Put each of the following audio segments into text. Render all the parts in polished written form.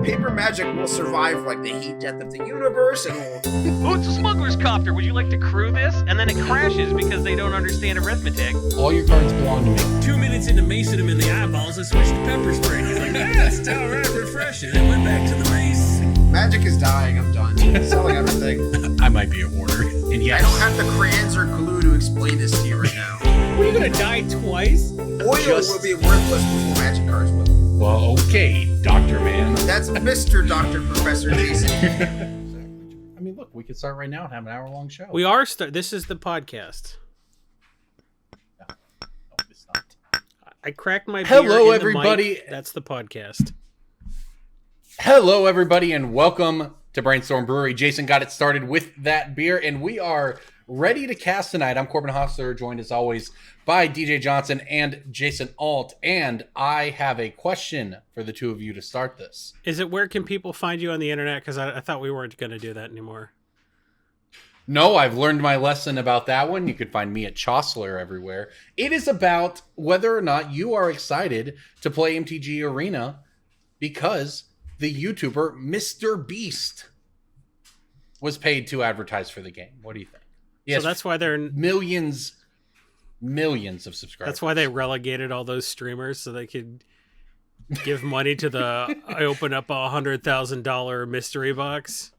paper magic will survive like the heat death of the universe, and will... Oh, it's a smuggler's copter. Would you like to crew this? And then it crashes because they don't understand arithmetic. All your cards belong to me. 2 minutes into macing him in the eyeballs, I switched to pepper spray. He's like, it's all right, refreshing. And went back to the mace. Magic is dying. I'm done. Selling everything. I might be a hoarder. And yes, I don't have the crayons or glue to explain this to you right now. What, are you gonna die twice? Oil will be worthless before magic cards will. Well, okay, Dr. Man. That's Mr. Dr. Professor Jason. I mean, look, we could start right now and have an hour-long show. We are this is the podcast. No, it's not. I cracked my beer Hello, in the everybody. mic. That's the podcast. Hello, everybody, and welcome to Brainstorm Brewery. Jason got it started with that beer, and we are ready to cast tonight. I'm Corbin Hostler, joined as always by DJ Johnson and Jason Alt, and I have a question for the two of you to start this. Is it where can people find you on the internet? Because I thought we weren't going to do that anymore. No, I've learned my lesson about that one. You can find me at Chosler everywhere. It is about whether or not you are excited to play MTG Arena because the YouTuber Mr. Beast was paid to advertise for the game. What do you think? Yes, so that's why they're millions of subscribers. That's why they relegated all those streamers so they could give money to the I open up $100,000 mystery box.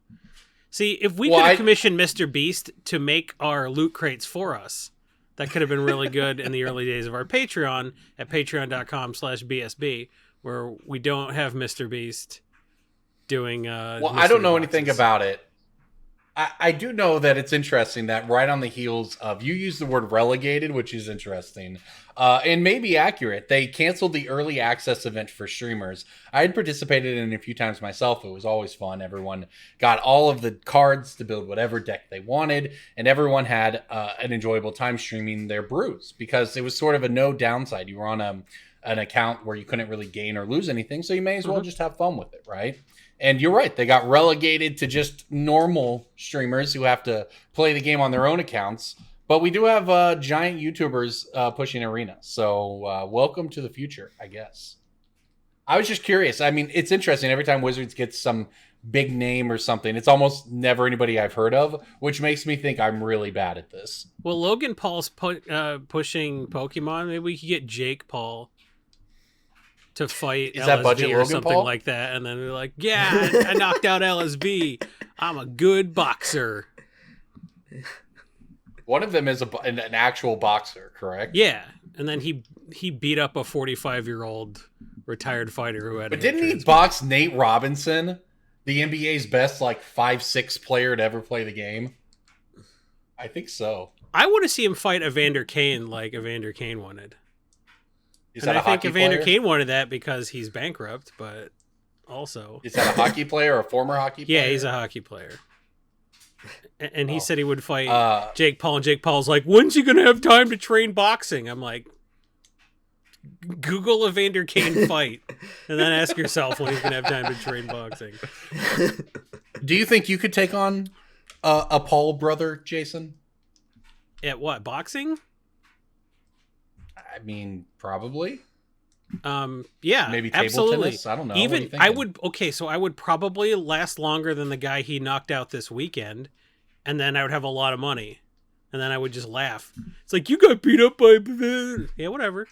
See, if we could have commissioned Mr. Beast to make our loot crates for us, that could have been really good in the early days of our Patreon at patreon.com/BSB, where we don't have Mr. Beast doing well, I don't know anything about it. I do know that it's interesting that right on the heels of, you use the word relegated, which is interesting, and maybe accurate. They canceled the early access event for streamers. I had participated in it a few times myself. It was always fun. Everyone got all of the cards to build whatever deck they wanted, and everyone had an enjoyable time streaming their brews because it was sort of a no downside. You were on an account where you couldn't really gain or lose anything, so you may as well just have fun with it, right? And you're right, they got relegated to just normal streamers who have to play the game on their own accounts. But we do have giant YouTubers pushing Arena. So welcome to the future, I guess. I was just curious. I mean, it's interesting. Every time Wizards gets some big name or something, it's almost never anybody I've heard of, which makes me think I'm really bad at this. Well, Logan Paul's pushing Pokemon. Maybe we could get Jake Paul to fight LSV or something Paul? Like that, and then they're like, yeah, I knocked out LSV. I'm a good boxer. One of them is an actual boxer, correct? Yeah, and then he beat up a 45-year-old retired fighter who had. But didn't he box Nate Robinson, the NBA's best 5'6" player to ever play the game? I think so. I want to see him fight Evander Kane like Evander Kane wanted. And I think Evander Kane wanted that because he's bankrupt, but also... Is that a hockey player or a former hockey player? Yeah, he's a hockey player. And he said he would fight Jake Paul, and Jake Paul's like, when's he going to have time to train boxing? I'm like, Google Evander Kane fight, and then ask yourself when he's going to have time to train boxing. Do you think you could take on a Paul brother, Jason? At what, boxing? I mean, probably. Yeah, maybe table absolutely. tennis. I don't know. Even I would. Okay, so I would probably last longer than the guy he knocked out this weekend, and then I would have a lot of money, and then I would just laugh. It's like, you got beat up by yeah, whatever.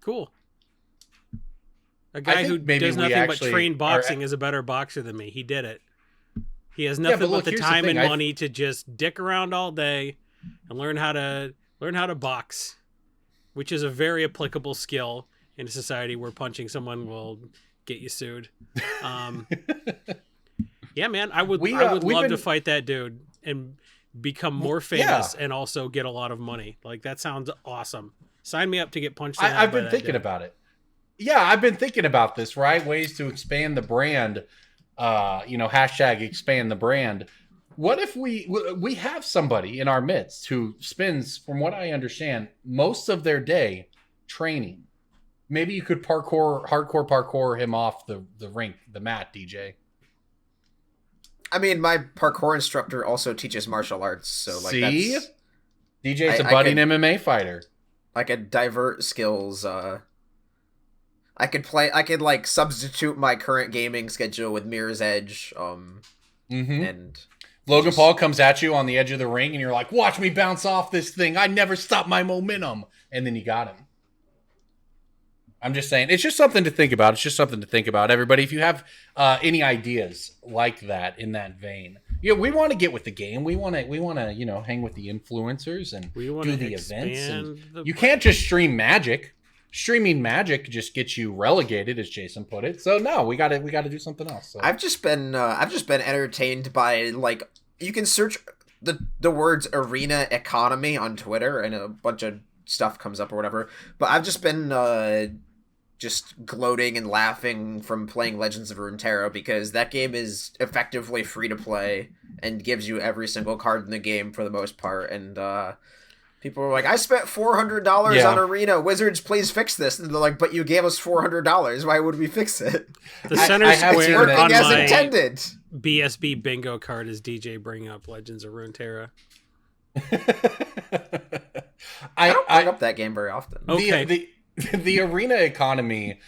Cool. A guy who does nothing but train boxing is a better boxer than me. He did it. He has nothing but the time and money to just dick around all day and learn how to box, which is a very applicable skill in a society where punching someone will get you sued. Yeah, man, I would love to fight that dude and become more famous and also get a lot of money. Like, that sounds awesome. Sign me up to get punched. I've been thinking about it. Yeah, I've been thinking about this, right? Ways to expand the brand. Hashtag expand the brand. What if we have somebody in our midst who spends, from what I understand, most of their day training? Maybe you could hardcore parkour him off the rink, the mat, DJ. I mean, my parkour instructor also teaches martial arts, so like, see, DJ's a budding MMA fighter. I could divert skills I could like substitute my current gaming schedule with Mirror's Edge. And Logan Paul comes at you on the edge of the ring, and you're like, "Watch me bounce off this thing. I never stop my momentum." And then you got him. I'm just saying, it's just something to think about. It's just something to think about, everybody. If you have any ideas like that in that vein, we want to get with the game. We want to, hang with the influencers and do the events. And you can't just stream Magic. Streaming Magic just gets you relegated, as Jason put it. So no, we got to do something else. So. I've just been entertained by, like, you can search the words arena economy on Twitter and a bunch of stuff comes up or whatever. But I've just been just gloating and laughing from playing Legends of Runeterra, because that game is effectively free to play and gives you every single card in the game for the most part. And people were like, I spent $400 on Arena. Wizards, please fix this. And they're like, but you gave us $400. Why would we fix it? The center square on as my intended. BSB bingo card is DJ bring up Legends of Runeterra. I don't bring up that game very often. Okay. The arena economy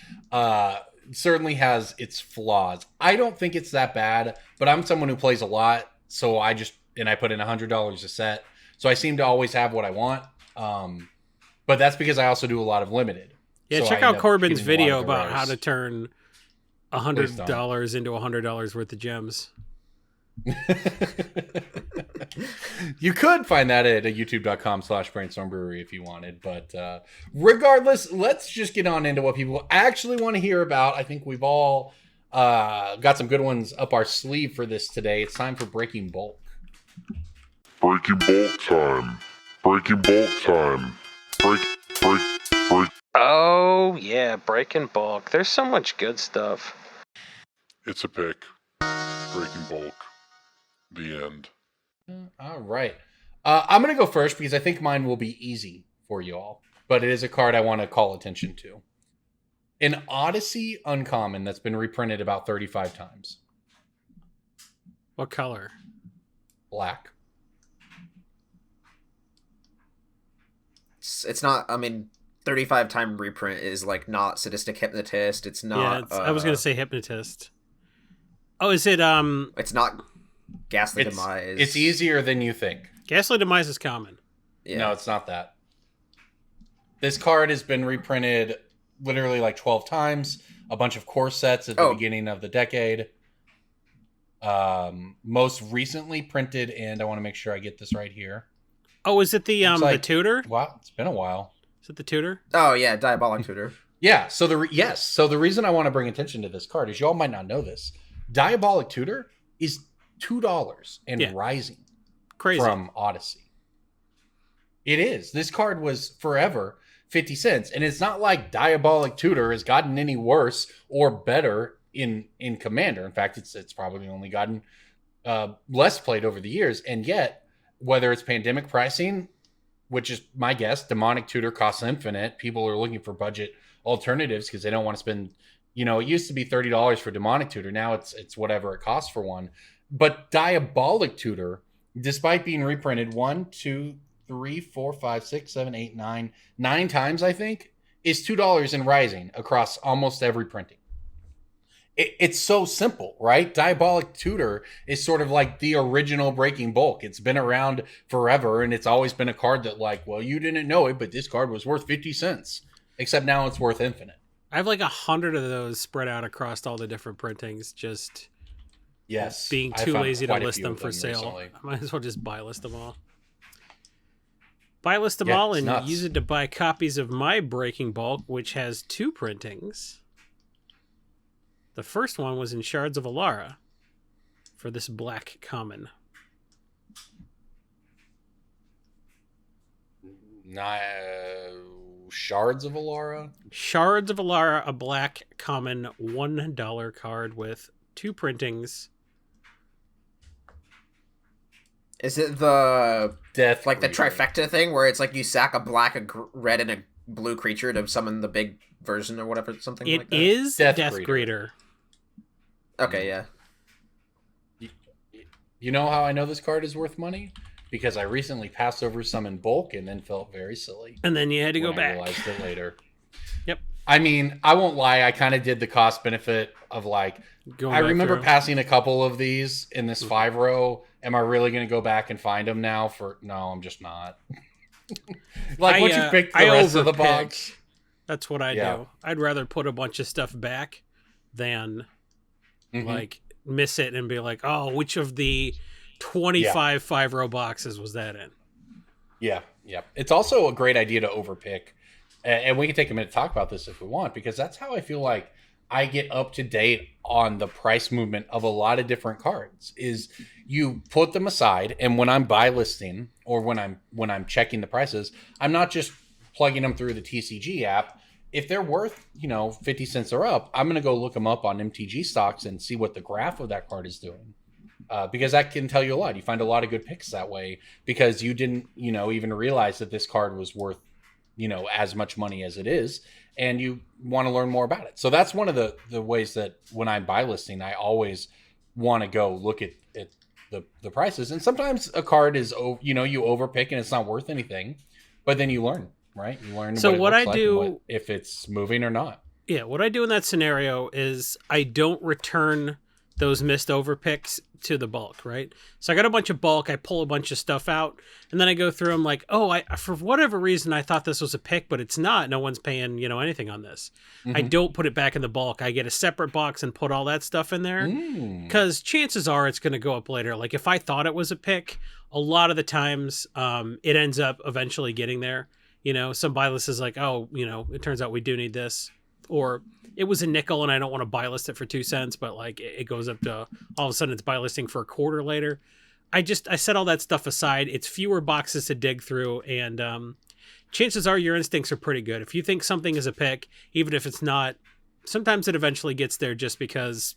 certainly has its flaws. I don't think it's that bad, but I'm someone who plays a lot, so I put in $100 a set. So I seem to always have what I want. But that's because I also do a lot of limited. Yeah, so check out Corbin's video about how to turn $100 into $100 worth of gems. You could find that at youtube.com/Brainstorm Brewery if you wanted, but regardless, let's just get on into what people actually want to hear about. I think we've all got some good ones up our sleeve for this today. It's time for Breaking Bulk. Breaking Bulk time. Breaking Bulk time. Break. Oh, yeah, Breaking Bulk. There's so much good stuff. It's a pick. Breaking Bulk. The end. All right. I'm going to go first because I think mine will be easy for you all, but it is a card I want to call attention to. An Odyssey Uncommon that's been reprinted about 35 times. What color? Black. It's not, 35 time reprint is like not Sadistic Hypnotist. It's not. Yeah, I was gonna say Hypnotist. Oh, is it? It's not Ghastly Demise. It's easier than you think. Ghastly Demise is common. Yeah. No, it's not that. This card has been reprinted literally like 12 times. A bunch of core sets at the beginning of the decade. Most recently printed, and I want to make sure I get this right here. Oh, is it the tutor? Wow, it's been a while. Is it the tutor? Oh yeah, Diabolic Tutor. Yeah. So the reason I want to bring attention to this card is y'all might not know this. Diabolic Tutor is $2 and rising. Crazy. From Odyssey. It is. This card was forever 50 cents, and it's not like Diabolic Tutor has gotten any worse or better in Commander. In fact, it's probably only gotten less played over the years, and yet. Whether it's pandemic pricing, which is my guess, Demonic Tutor costs infinite. People are looking for budget alternatives because they don't want to spend, it used to be $30 for Demonic Tutor. Now it's whatever it costs for one. But Diabolic Tutor, despite being reprinted 1, 2, 3, 4, 5, 6, 7, 8, 9 times, I think, is $2 and rising across almost every printing. It's so simple, right? Diabolic Tutor is sort of like the original Breaking Bulk. It's been around forever, and it's always been a card that, like, well, you didn't know it, but this card was worth 50 cents. Except now it's worth infinite. I have like 100 of those spread out across all the different printings, just being too lazy to list them for sale. Recently. I might as well just buy list them all. Buy list them all and use it to buy copies of my Breaking Bulk, which has 2 printings. The first one was in Shards of Alara for this black common. Shards of Alara? Shards of Alara, a black common $1 card with 2 printings. Is it the Death like Breeder. the trifecta thing where it's like you sack a black, a red, and a blue creature to summon the big version or whatever, something like that? It is Death Breeder. Breeder. Okay, yeah. You know how I know this card is worth money? Because I recently passed over some in bulk and then felt very silly. And then you had to go back. I realized it later. Yep. I mean, I won't lie. I kind of did the cost benefit of like, Going I back remember through. passing a couple of these in this 5-row. Am I really going to go back and find them now? No, I'm just not. Like, once you pick the rest of the overpick. box. That's what I Yeah. do. I'd rather put a bunch of stuff back than Mhm. like miss it and be like, oh, which of the 25 5-row boxes was that in? Yeah. It's also a great idea to overpick. And we can take a minute to talk about this if we want, because that's how I feel like I get up to date on the price movement of a lot of different cards. Is you put them aside, and when I'm buy listing or when I'm checking the prices, I'm not just plugging them through the TCG app. If they're worth 50 cents or up, I'm gonna go look them up on MTG stocks and see what the graph of that card is doing. Because that can tell you a lot. You find a lot of good picks that way because you didn't even realize that this card was worth as much money as it is, and you want to learn more about it. So that's one of the ways that when I'm buy listing, I always want to go look at the prices. And sometimes a card is you overpick and it's not worth anything, but then you learn, right? You learn So what it I looks like do- and if it's moving or not. Yeah, what I do in that scenario is I don't return those missed overpicks to the bulk, right? So I got a bunch of bulk, I pull a bunch of stuff out, and then I go through them like, oh, I for whatever reason I thought this was a pick, but it's not. No one's paying, anything on this. I don't put it back in the bulk. I get a separate box and put all that stuff in there because chances are it's going to go up later. Like if I thought it was a pick, a lot of the times it ends up eventually getting there. Some buy list is like, oh, it turns out we do need this. Or it was a nickel and I don't want to buy list it for 2 cents, but like it goes up to all of a sudden it's buy listing for a quarter later. I set all that stuff aside. It's fewer boxes to dig through, and chances are your instincts are pretty good. If you think something is a pick, even if it's not, sometimes it eventually gets there just because,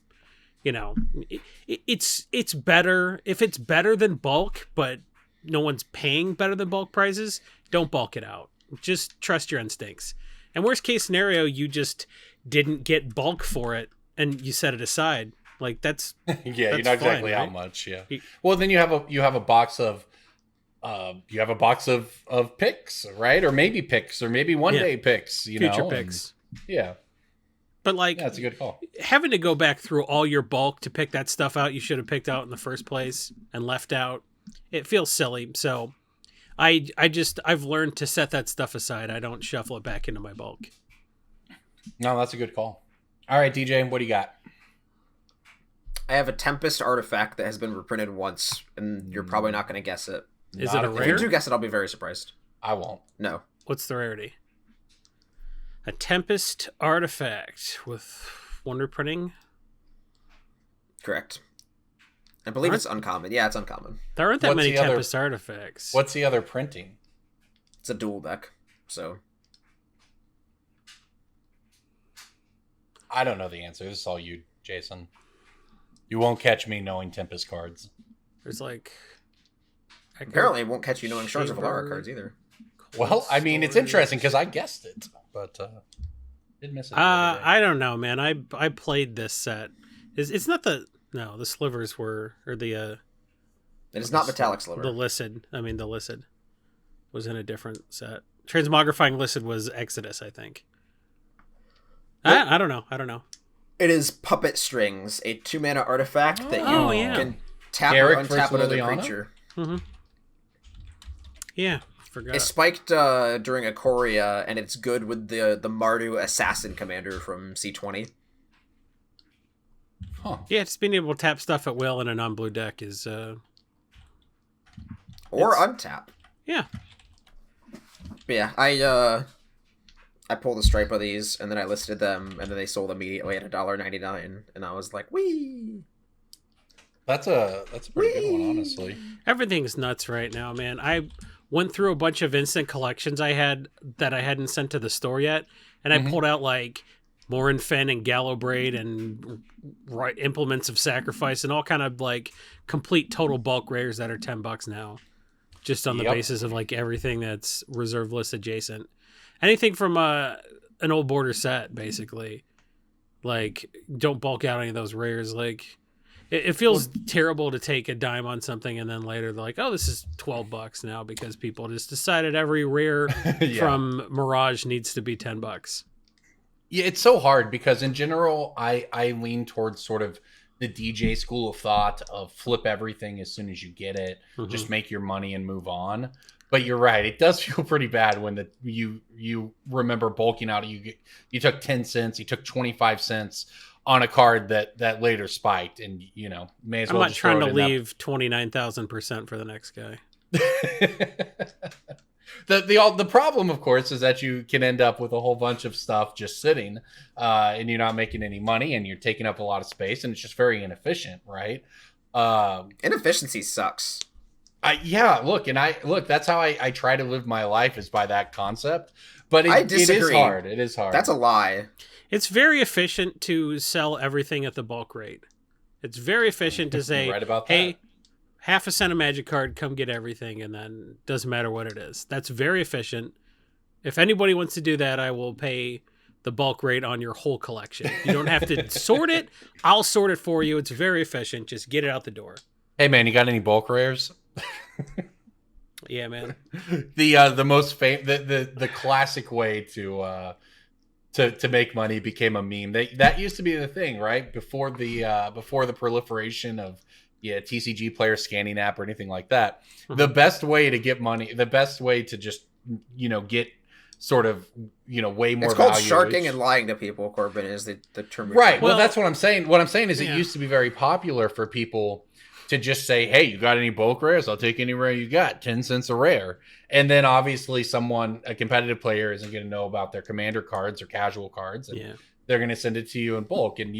it's better. If it's better than bulk, but no one's paying better than bulk prices, don't bulk it out. Just trust your instincts. And worst case scenario, you just didn't get bulk for it and you set it aside. Like that's Yeah, that's you know exactly fine, how right? much. Yeah. Well, then you have a box of picks, right? Or maybe picks, or maybe one day picks. Future picks. Yeah, But like that's a good call. having to go back through all your bulk to pick that stuff out you should have picked out in the first place and left out, it feels silly. So I've learned to set that stuff aside. I don't shuffle it back into my bulk. No, that's a good call. All right, DJ, what do you got? I have a Tempest artifact that has been reprinted once, and you're probably not going to guess it. Is Not it a a If you rare? do guess it, I'll be very surprised. I won't. No. What's the rarity? A Tempest artifact with wonder printing. Correct. I believe it's uncommon. Yeah, it's uncommon. There aren't that What's many the other- Tempest artifacts. What's the other printing? It's a dual deck, so... I don't know the answer. This is all you, Jason. You won't catch me knowing Tempest cards. There's like Apparently, it won't catch you knowing Shards of Shaper. Alara cards either. Well, I mean, it's interesting because I guessed it, but didn't miss it. the other day. I don't know, man. I played this set. It's not the slivers were or the It is not Metallic Sliver. the Licid. I mean the Licid was in a different set. Transmogrifying Licid was Exodus, I think. I don't know. It is Puppet Strings, a 2-mana artifact that you Oh, yeah. can tap Garrick or untap versus another Liliana? creature. Yeah, forgot. It spiked during Ikoria, and it's good with the Mardu Assassin Commander from C20. Huh. Yeah, just being able to tap stuff at will in a non-blue deck is Or It's- untap. yeah. But yeah, I pulled a stripe of these, and then I listed them, and then they sold immediately at $1.99, and I was like, wee! That's a pretty good one, honestly. Everything's nuts right now, man. I went through a bunch of instant collections I had that I hadn't sent to the store yet, and I pulled out like Morinfen and Gallowbraid and Implements of Sacrifice and all kind of like complete total bulk rares that are $10 now, just on the Yep. basis of like everything that's reserve list adjacent. Anything from an old border set, basically. Like, don't bulk out any of those rares. Like, it feels terrible to take a dime on something and then later they're like, oh, this is $12 now because people just decided every rare Yeah. from Mirage needs to be $10. Yeah, it's so hard because in general, I lean towards sort of the DJ school of thought of flip everything as soon as you get it, just make your money and move on. But you're right; it does feel pretty bad when you remember bulking out. You took 10 cents, you took 25 cents on a card that later spiked, and may as well. I'm not just trying throw to it in leave 29,000% for the next guy. The problem, of course, is that you can end up with a whole bunch of stuff just sitting, and you're not making any money, and you're taking up a lot of space, and it's just very inefficient, right? Inefficiency sucks. Look, that's how I try to live my life, is by that concept. But I it is disagree. hard. It is hard. That's a lie. It's very efficient to sell everything at the bulk rate. It's very efficient to say, right about that. Hey, half a cent of magic card, come get everything, and then doesn't matter what it is. That's very efficient. If anybody wants to do that, I will pay the bulk rate on your whole collection. You don't have to sort it. I'll sort it for you. It's very efficient. Just get it out the door. Hey man, you got any bulk rares? Yeah, man. The most the classic way to make money became a meme. That used to be the thing, right? Before the proliferation of TCG player scanning app or anything like that. The best way to get money, the best way to just get sort of way more. It's called value sharking and lying to people. Corbin is the term. Right. Well, that's what I'm saying. What I'm saying is, yeah. It used to be very popular for people to just say, "Hey, you got any bulk rares? I'll take any rare you got. 10 cents a rare." And then obviously a competitive player isn't going to know about their commander cards or casual cards. And they're going to send it to you in bulk, and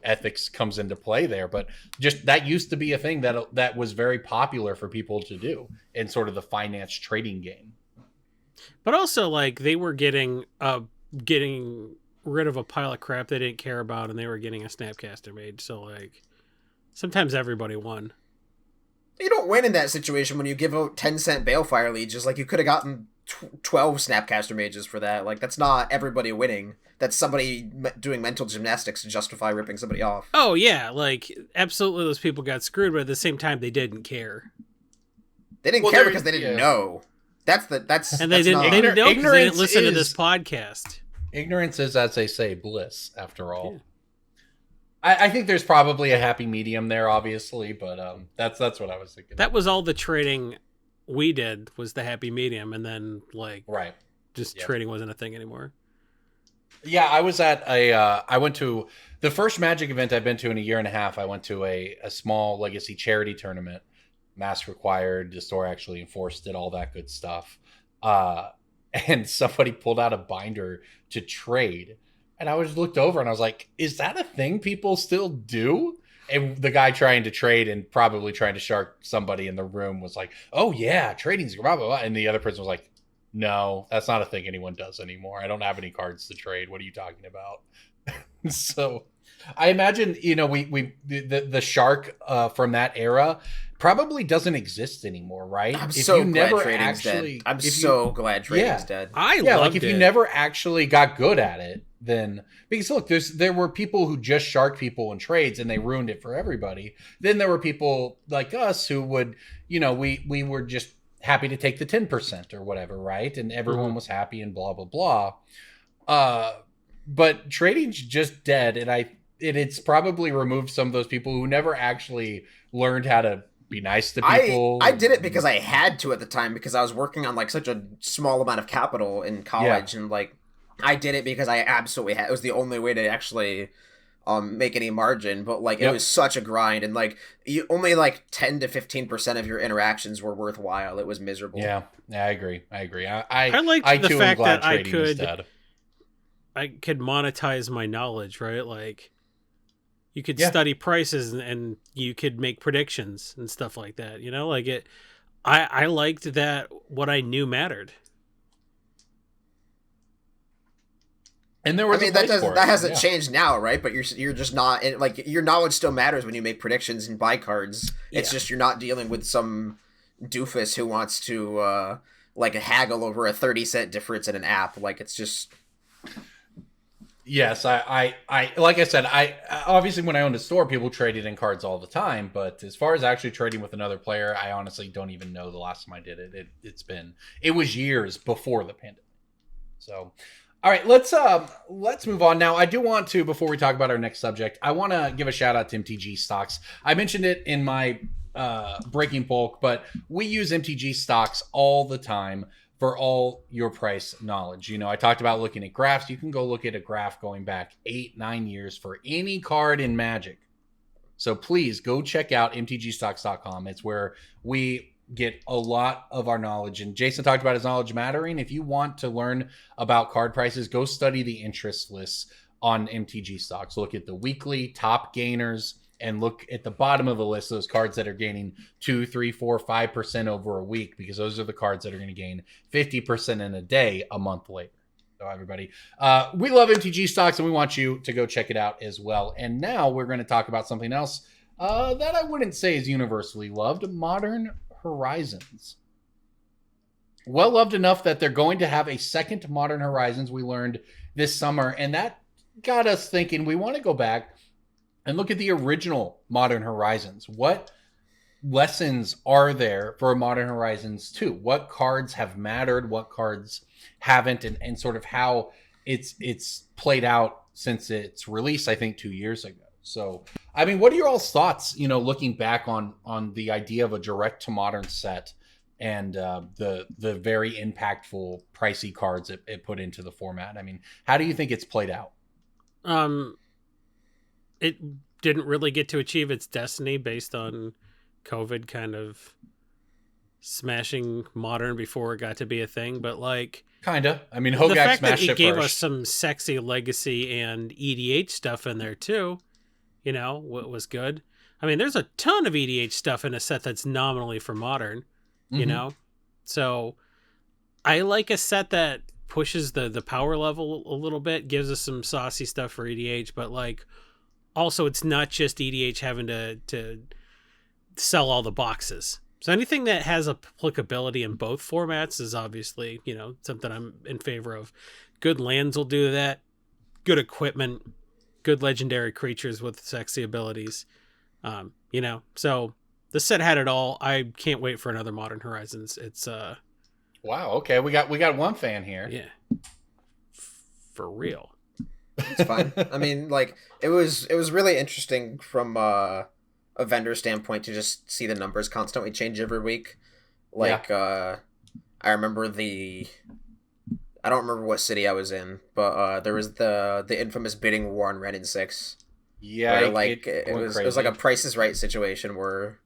ethics comes into play there. But just that used to be a thing that was very popular for people to do in sort of the finance trading game. But also, like, they were getting rid of a pile of crap they didn't care about, and they were getting a Snapcaster made. So, like, sometimes everybody won. You don't win in that situation when you give out 10-cent Balefire Lieges. Like, you could have gotten 12 Snapcaster Mages for that. Like, that's not everybody winning. That's somebody doing mental gymnastics to justify ripping somebody off. Oh, yeah. Like, absolutely those people got screwed, but at the same time, they didn't care. They didn't care because they didn't know. And they didn't know because they didn't listen to this podcast. Ignorance is, as they say, bliss, after all. Yeah. I think there's probably a happy medium there, obviously, but that's what I was thinking. That was all the trading we did, was the happy medium, and then trading wasn't a thing anymore. Yeah, I was at I went to the first Magic event I've been to in a year and a half. I went to a small legacy charity tournament, mask required. The store actually enforced it, all that good stuff. And somebody pulled out a binder to trade. And I was looked over and I was like, is that a thing people still do? And the guy trying to trade and probably trying to shark somebody in the room was like, oh yeah, trading's blah, blah, blah. And the other person was like, no, that's not a thing anyone does anymore. I don't have any cards to trade. What are you talking about? So I imagine, the shark from that era probably doesn't exist anymore, right? I'm so glad trading's dead. I'm so glad trading's dead. If you never actually got good at it, then because look, there were people who just sharked people in trades and they ruined it for everybody. Then there were people like us who would, we were just happy to take the 10% or whatever, right? And everyone was happy and blah blah blah. But trading's just dead, and it's probably removed some of those people who never actually learned how to be nice to people. I did it because I had to at the time, because I was working on such a small amount of capital in college, and I did it because I absolutely had. It was the only way to actually make any margin, but it was such a grind, and you only 10 to 15% of your interactions were worthwhile. It was miserable. Yeah, I agree. I like the too fact am glad that trading is dead. I could monetize my knowledge, right? You could study prices and you could make predictions and stuff like that. I liked that what I knew mattered. And there was that hasn't changed now, right? But you're just not your knowledge still matters when you make predictions and buy cards. It's just you're not dealing with some doofus who wants to haggle over a 30-cent difference in an app. It's just. Yes, I like I said, I obviously when I owned a store, people traded in cards all the time. But as far as actually trading with another player, I honestly don't even know the last time I did it. It was years before the pandemic. So, All right, let's move on now. I do want to, before we talk about our next subject, I want to give a shout out to MTG stocks. I mentioned it in my Breaking Bulk, but we use MTG stocks all the time for all your price knowledge. You know, I talked about looking at graphs. You can go look at a graph going back 8-9 years for any card in Magic. So please go check out mtgstocks.com. It's where we get a lot of our knowledge. And Jason talked about his knowledge mattering. If you want to learn about card prices, go study the interest lists on MTG stocks. Look at the weekly top gainers and look at the bottom of the list, those cards that are gaining 2, 3, 4, 5% over a week, because those are the cards that are going to gain 50% in a day a month later. So everybody, we love MTG stocks and we want you to go check it out as well. And now we're going to talk about something else that I wouldn't say is universally loved, Modern Horizons. Well loved enough that they're going to have a second Modern Horizons, we learned this summer, and that got us thinking we want to go back and look at the original Modern Horizons. What lessons are there for Modern Horizons 2? What cards have mattered? What cards haven't? And sort of how it's played out since its release, I think 2 years ago. So, I mean, what are your all's thoughts, you know, looking back on the idea of a direct to modern set and the very impactful, pricey cards it put into the format? I mean, how do you think it's played out? It didn't really get to achieve its destiny based on COVID kind of smashing modern before it got to be a thing, but like Kinda. I mean, the Hogak fact that smashed it it gave us first. some sexy legacy and EDH stuff in there too, you know, what was good. I mean, there's a ton of EDH stuff in a set that's nominally for modern, you Mhm. know, so I like a set that pushes the power level a little bit, gives us some saucy stuff for EDH, but like also it's not just EDH having to sell all the boxes. So anything that has applicability in both formats is obviously, you know, something I'm in favor of. Good lands will do that. Good equipment, good legendary creatures with sexy abilities. You know, so the set had it all. I can't wait for another Modern Horizons. It's Wow. Okay, we got one fan here. yeah, for real. It's fine. I mean, like it was really interesting from a vendor standpoint to just see the numbers constantly change every week. Like I remember I don't remember what city I was in, but there was the infamous bidding war on Ren and 6. Yeah. Where, like it was like a crazy. Price is Right situation where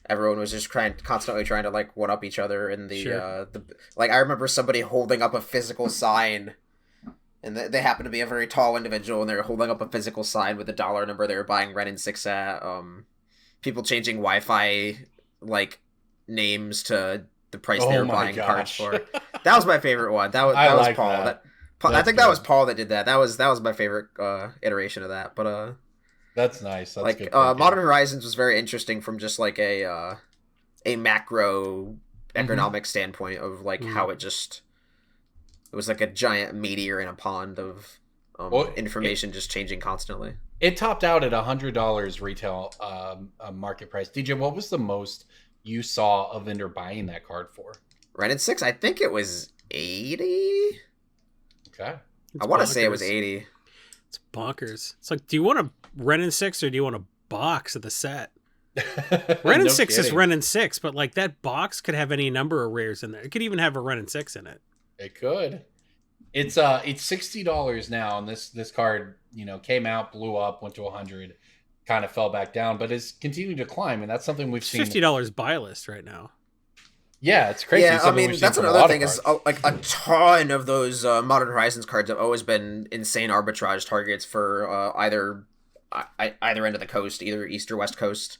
everyone was just constantly trying to like one up each other in the Sure. like I remember somebody holding up a physical sign, and they happened to be a very tall individual, and they were holding up a physical sign with the dollar number they were buying Ren and 6 at. People changing Wi-Fi like names to the price they Oh were my buying cards gosh. for. That was my favorite one. That was I was like Paul. that. I That's think that was good. Paul that did that. That was my favorite iteration of that. But That's nice. That's like good. Thinking. Modern Horizons was very interesting from just like a macro economic standpoint of like how it was like a giant meteor in a pond of Well, information just changing constantly. It topped out at $100 retail market price. DJ, what was the most you saw a vendor buying that card for? Ren and 6, I think it was 80. Okay. It's I want to say it was bonkers. 80. It's bonkers. It's like, do you want a Ren and 6 or do you want a box of the set? Ren and No 6 is kidding. Ren and 6, but like that box could have any number of rares in there. It could even have a Ren and 6 in it. It could. It's $60 now, and this card, you know, came out, blew up, went to 100, kind of fell back down, but it's continuing to climb, and that's something we've It's seen. $50 buy list right now. Yeah, it's crazy. Yeah, It's I something mean, we've seen that's from a another lot of thing is cards. like a ton of those Modern Horizons cards have always been insane arbitrage targets for either end of the coast, either east or west coast.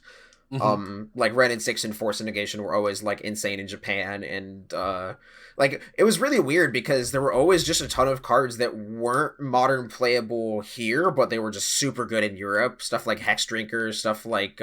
Mhm. Like Ren and 6 and Force and Negation were always like insane in Japan, and like it was really weird because there were always just a ton of cards that weren't modern playable here, but they were just super good in Europe. Stuff like Hex Drinker, stuff like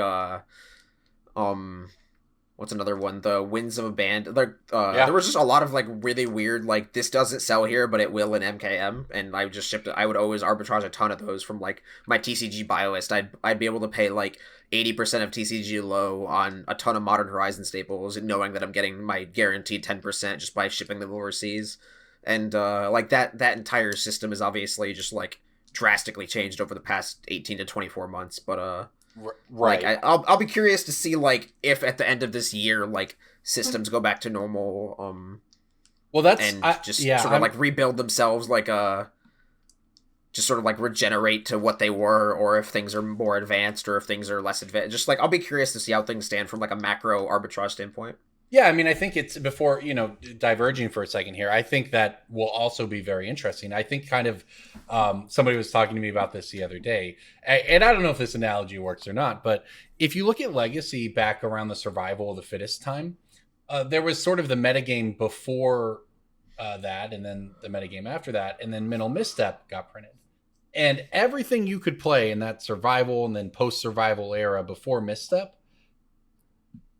what's another one? The Winds of a Band. Like there was just a lot of like really weird like this doesn't sell here, but it will in MKM, and I just shipped it. I would always arbitrage a ton of those from like my TCG buy list. I'd be able to pay like 80% of TCG low on a ton of Modern Horizon staples, knowing that I'm getting my guaranteed 10% just by shipping them overseas. and like that entire system is obviously just like drastically changed over the past 18 to 24 months. But right. like I'll be curious to see like if at the end of this year like systems go back to normal. Well, that's and sort of like rebuild themselves, like just sort of like regenerate to what they were, or if things are more advanced, or if things are less advanced. Just like I'll be curious to see how things stand from like a macro arbitrage standpoint. Yeah, I mean, I think it's before, diverging for a second here. I think that will also be very interesting. I think kind of somebody was talking to me about this the other day, and I don't know if this analogy works or not, but if you look at Legacy back around the survival of the fittest time, there was sort of the metagame before that, and then the metagame after that, and then Mental Misstep got printed. And everything you could play in that survival and then post-survival era before Misstep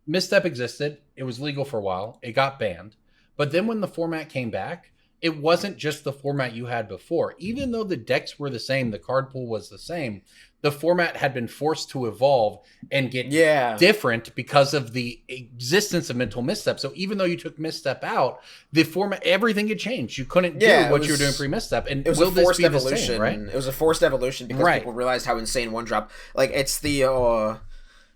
existed. It was legal for a while. It got banned. But then when the format came back, it wasn't just the format you had before. Even though the decks were the same, the card pool was the same, the format had been forced to evolve and get different because of the existence of Mental Misstep. So even though you took Misstep out, the format, everything had changed. You couldn't do what you were doing pre-Misstep. And it was will a forced this be evolution, the same, right? It was a forced evolution because people realized how insane one drop. Like it's the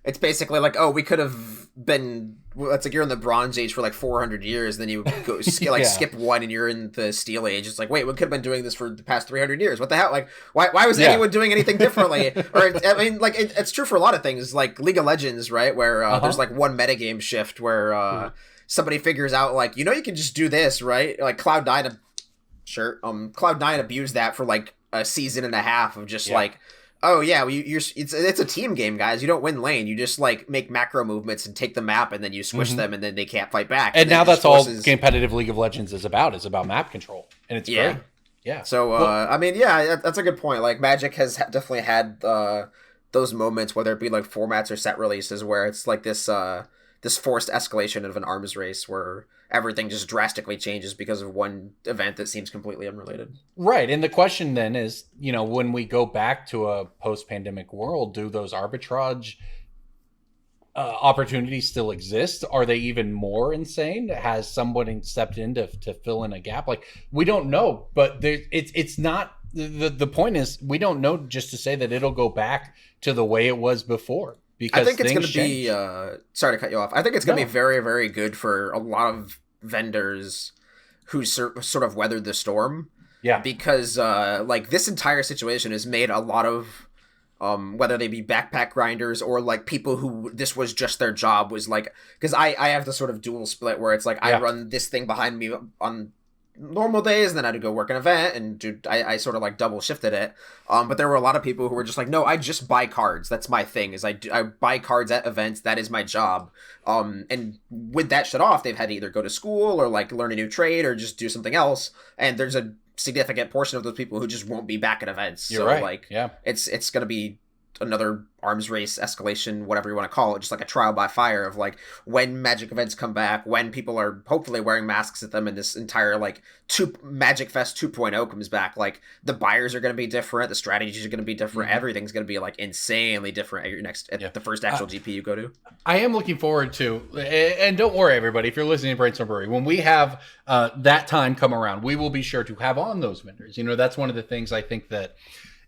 it's basically like, we could have been. It's like you're in the Bronze Age for like 400 years, then you go skip one, and you're in the Steel Age. It's like, wait, we could have been doing this for the past 300 years. What the hell? Like, why was anyone doing anything differently? Or I mean, like it's true for a lot of things, like League of Legends, right? Where there's like one metagame shift where somebody figures out like, you can just do this, right? Like Cloud9 abused that for like a season and a half of just like. Oh yeah, it's a team game, guys. You don't win lane. You just like make macro movements and take the map, and then you squish them, and then they can't fight back. And now that's all competitive League of Legends is about. It's about map control, and it's great. Yeah. So I mean, that's a good point. Like Magic has definitely had those moments, whether it be like formats or set releases, where it's like this forced escalation of an arms race where everything just drastically changes because of one event that seems completely unrelated. Right. And the question then is, when we go back to a post-pandemic world, do those arbitrage opportunities still exist? Are they even more insane? Has somebody stepped in to fill in a gap? Like, we don't know, but it's not, the point is, we don't know just to say that it'll go back to the way it was before. Because I think it's going to be, sorry to cut you off. I think it's going to be very, very good for a lot of vendors who sort of weathered the storm. Yeah. Because, like, this entire situation has made a lot of, whether they be backpack grinders or, like, people who this was just their job was, like, because I have the sort of dual split where it's, like, I run this thing behind me on normal days, and then I had to go work an event, and I sort of like double shifted it. But there were a lot of people who were just like, no, I just buy cards. That's my thing. Is I buy cards at events. That is my job. And with that shut off, they've had to either go to school or like learn a new trade or just do something else. And there's a significant portion of those people who just won't be back at events. You're right. Like, it's gonna be another arms race escalation, whatever you want to call it, just like a trial by fire of like when Magic events come back, when people are hopefully wearing masks at them, and this entire like Magic Fest 2.0 comes back. Like the buyers are going to be different, the strategies are going to be different, everything's going to be like insanely different at your at the first actual GP you go to. I am looking forward to, and don't worry everybody, if you're listening to Brainstorm Brewery, when we have that time come around, we will be sure to have on those vendors. That's one of the things I think that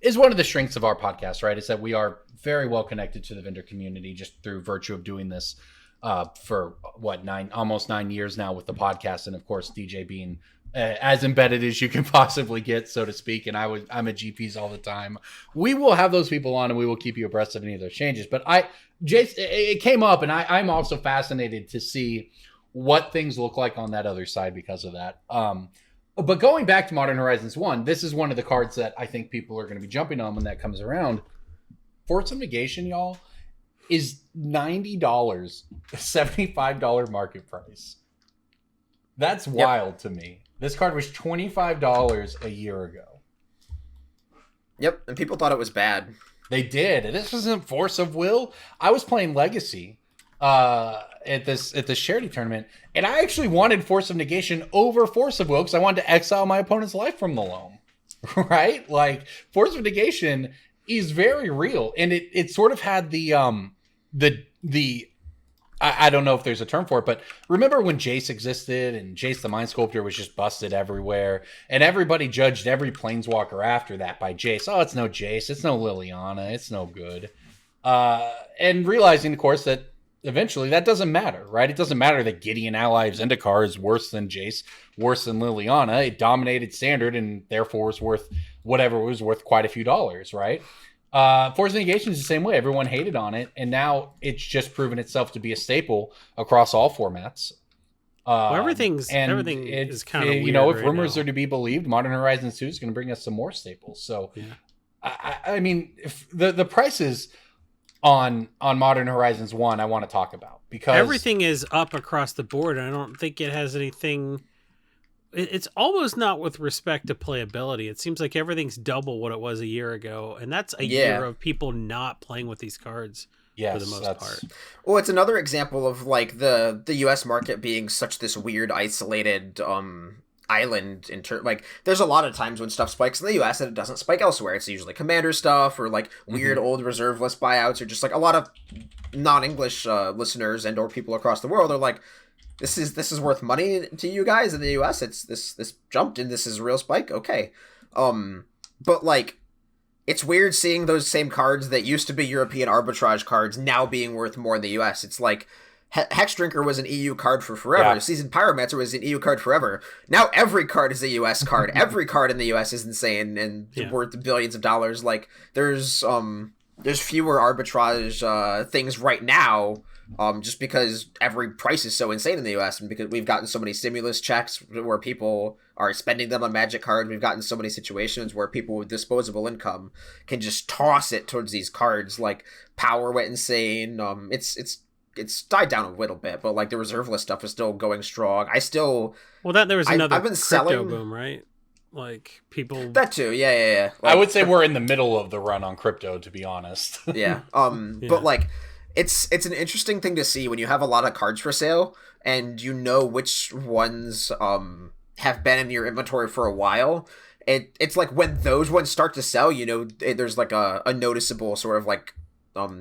is one of the strengths of our podcast, right? Is that we are very well connected to the vendor community just through virtue of doing this for almost 9 years now with the podcast. And of course, DJ being as embedded as you can possibly get, so to speak. And I'm at GPs all the time. We will have those people on and we will keep you abreast of any of those changes. But Jace, it came up, and I'm also fascinated to see what things look like on that other side because of that. But going back to Modern Horizons 1, this is one of the cards that I think people are going to be jumping on when that comes around. Force of Negation, y'all, is $90, $75 market price. That's wild to me. This card was $25 a year ago. Yep, and people thought it was bad. They did. This wasn't Force of Will. I was playing Legacy at this charity tournament, and I actually wanted Force of Negation over Force of Will because I wanted to exile my opponent's life from the loam. Right? Like, Force of Negation is very real, and it sort of had the I don't know if there's a term for it, but remember when Jace existed and Jace the Mind Sculptor was just busted everywhere, and everybody judged every Planeswalker after that by Jace. Oh, it's no Jace, it's no Liliana, it's no good. And realizing, of course, that eventually that doesn't matter, right? It doesn't matter that Gideon Ally of Zendikar is worse than Jace, worse than Liliana. It dominated Standard and therefore was worth whatever it was worth, quite a few dollars, right? Force Negation is the same way. Everyone hated on it, and now it's just proven itself to be a staple across all formats. Well, everything is kind of weird. You know, if right rumors now. are to be believed, Modern Horizons 2 is going to bring us some more staples. So, Yeah. I mean, if the prices on Modern Horizons 1, I want to talk about because Everything is up across the board, and I don't think it has anything. It's almost not with respect to playability. It seems like everything's double what it was a year ago, and that's a year of people not playing with these cards for the most part. Well, it's another example of like the US market being such this weird isolated island like there's a lot of times when stuff spikes in the US and it doesn't spike elsewhere. It's usually Commander stuff or like weird old reserve list buyouts, or just like a lot of non-English listeners and or people across the world are like, this is worth money to you guys in the US. It's this jumped and this is a real spike. Okay. But like, it's weird seeing those same cards that used to be European arbitrage cards now being worth more in the US. It's like Hex Drinker was an EU card for forever. Yeah. Seasoned Pyromancer was an EU card forever. Now every card is a US card. Every card in the US is insane and worth billions of dollars. Like there's fewer arbitrage things right now. Just because every price is so insane in the US, and because we've gotten so many stimulus checks where people are spending them on Magic cards, we've gotten so many situations where people with disposable income can just toss it towards these cards. Like Power went insane. It's died down a little bit, but like the reserve list stuff is still going strong. There was another I've been crypto selling boom, right? Like people that too. Yeah. Like, I would say we're in the middle of the run on crypto, to be honest. Yeah. But like, it's an interesting thing to see when you have a lot of cards for sale and you know which ones have been in your inventory for a while. It's like when those ones start to sell, you know, there's like a noticeable sort of like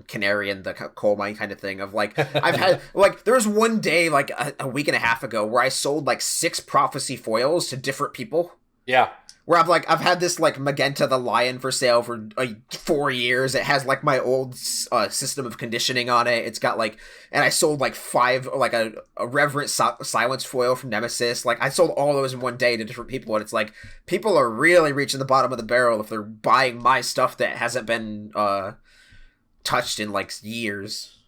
canary in the coal mine kind of thing of like, I've had like, there was one day like a week and a half ago where I sold like 6 prophecy foils to different people. Yeah. Where I've had this like Magenta the Lion for sale for 4 years. It has like my old system of conditioning on it. It's got like, and I sold like 5, like a Reverent Silence foil from Nemesis. Like I sold all those in one day to different people, and it's like people are really reaching the bottom of the barrel if they're buying my stuff that hasn't been touched in like years.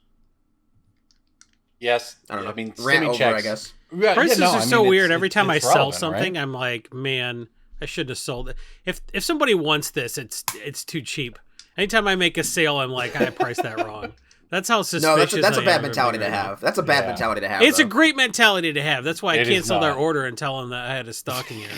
Yes. I don't know. I mean, rant over, checks. I guess. Yeah, prices no, are I so mean, weird. Every time I it's sell relevant, something, right? I'm like, man, I shouldn't have sold it. If somebody wants this, it's too cheap. Anytime I make a sale, I'm like, I priced that wrong. That's how suspicious. No, that's a I bad am mentality to right now. have. That's a bad mentality to have. It's though. a great mentality to have. That's why I It is canceled their not. order and tell them that I had a stocking error.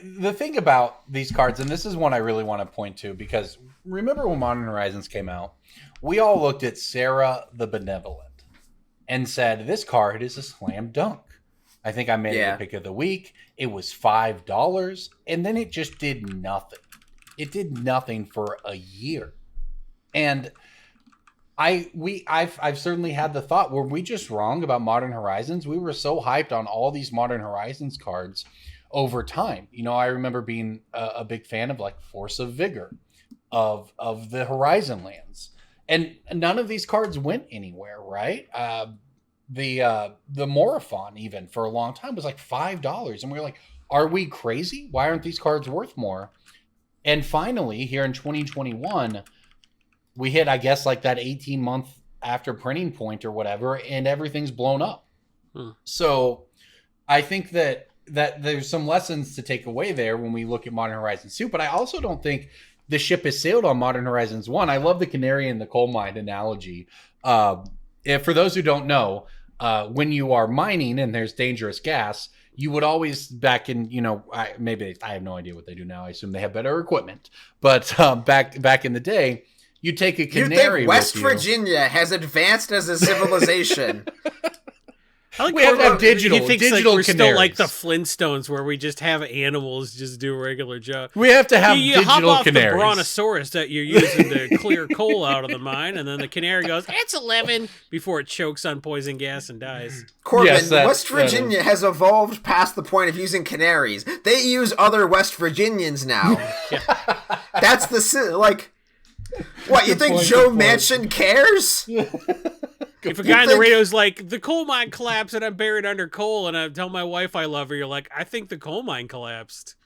The thing about these cards, and this is one I really want to point to, because remember when Modern Horizons came out, we all looked at Sarah the Benevolent and said, this card is a slam dunk. I think I made it the pick of the week. It was $5, and then it just did nothing. It did nothing for a year. And I've certainly had the thought, were we just wrong about Modern Horizons? We were so hyped on all these Modern Horizons cards over time. You know, I remember being a big fan of like Force of Vigor, of the Horizon lands, and none of these cards went anywhere, right? The Morophon, even for a long time, was like $5, and we were like, are we crazy? Why aren't these cards worth more? And finally, here in 2021, we hit, I guess, like that 18-month after printing point or whatever, and everything's blown up. So I think that there's some lessons to take away there when we look at Modern Horizons 2, but I also don't think the ship has sailed on Modern Horizons 1. I love the canary in the coal mine analogy. For those who don't know, when you are mining and there's dangerous gas, you would always, back in, you know, I have no idea what they do now. I assume they have better equipment, but back in the day, you take a canary. You think West Virginia has advanced as a civilization? I like We have to have Corbin, digital. He thinks Digital like we're still like the canaries. Flintstones, where we just have animals just do a regular job. We have to have You hop digital off canaries. the brontosaurus that you're using to clear coal out of the mine, and then the canary goes, "It's 11," before it chokes on poison gas and dies. Corbin, Yes, West Virginia has evolved past the point of using canaries. They use other West Virginians now. That's like... What, you think point, Joe good point. Manchin cares? If a guy on the radio's like, "The coal mine collapsed and I'm buried under coal," and I tell my wife I love her, you're like, "I think the coal mine collapsed."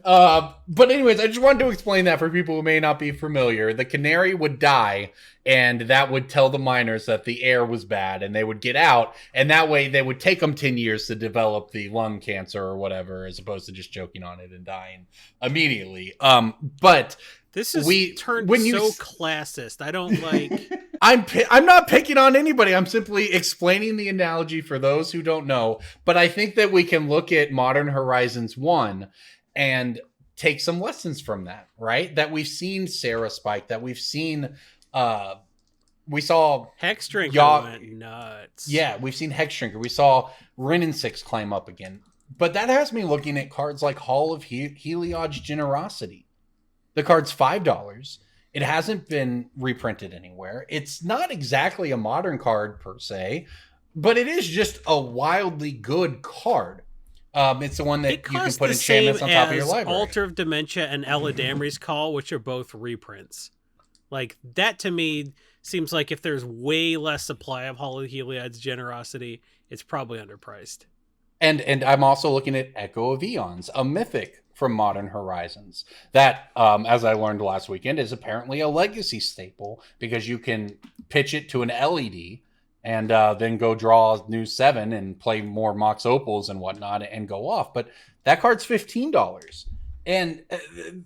But anyways, I just wanted to explain that for people who may not be familiar. The canary would die, and that would tell the miners that the air was bad, and they would get out, and that way they would take them 10 years to develop the lung cancer or whatever, as opposed to just choking on it and dying immediately. But This is turned when you so classist. I don't like. I'm not picking on anybody. I'm simply explaining the analogy for those who don't know. But I think that we can look at Modern Horizons 1 and take some lessons from that, right? That we've seen Sarah spike, that we've seen, we saw Hex Drinker went nuts. Yeah, we've seen Hex Drinker. We saw Rin and 6 climb up again. But that has me looking at cards like Hall of Heliod's Generosity. The card's $5. It hasn't been reprinted anywhere. It's not exactly a modern card per se, but it is just a wildly good card. It's the one that you can put enchantments on top of your library. Altar of Dementia and Ella Damri's Call, which are both reprints. Like, that to me seems like if there's way less supply of Hall of Heliod's Generosity, it's probably underpriced. And I'm also looking at Echo of Eons, a mythic from Modern Horizons that, as I learned last weekend, is apparently a legacy staple because you can pitch it to an LED and then go draw a new 7 and play more Mox Opals and whatnot and go off. But that card's $15. And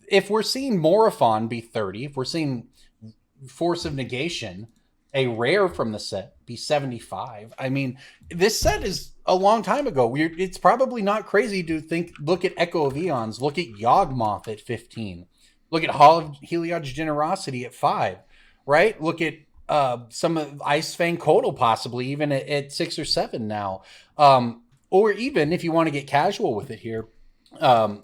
if we're seeing Morophon be 30, if we're seeing Force of Negation, a rare from the set, be 75. I mean, this set is a long time ago. It's probably not crazy to look at Echo of Eons, look at Yawgmoth at 15, look at Hall of Heliod's Generosity at 5, right? Look at some of Ice Fang Kotal possibly even at 6 or 7 now. Or even if you want to get casual with it here,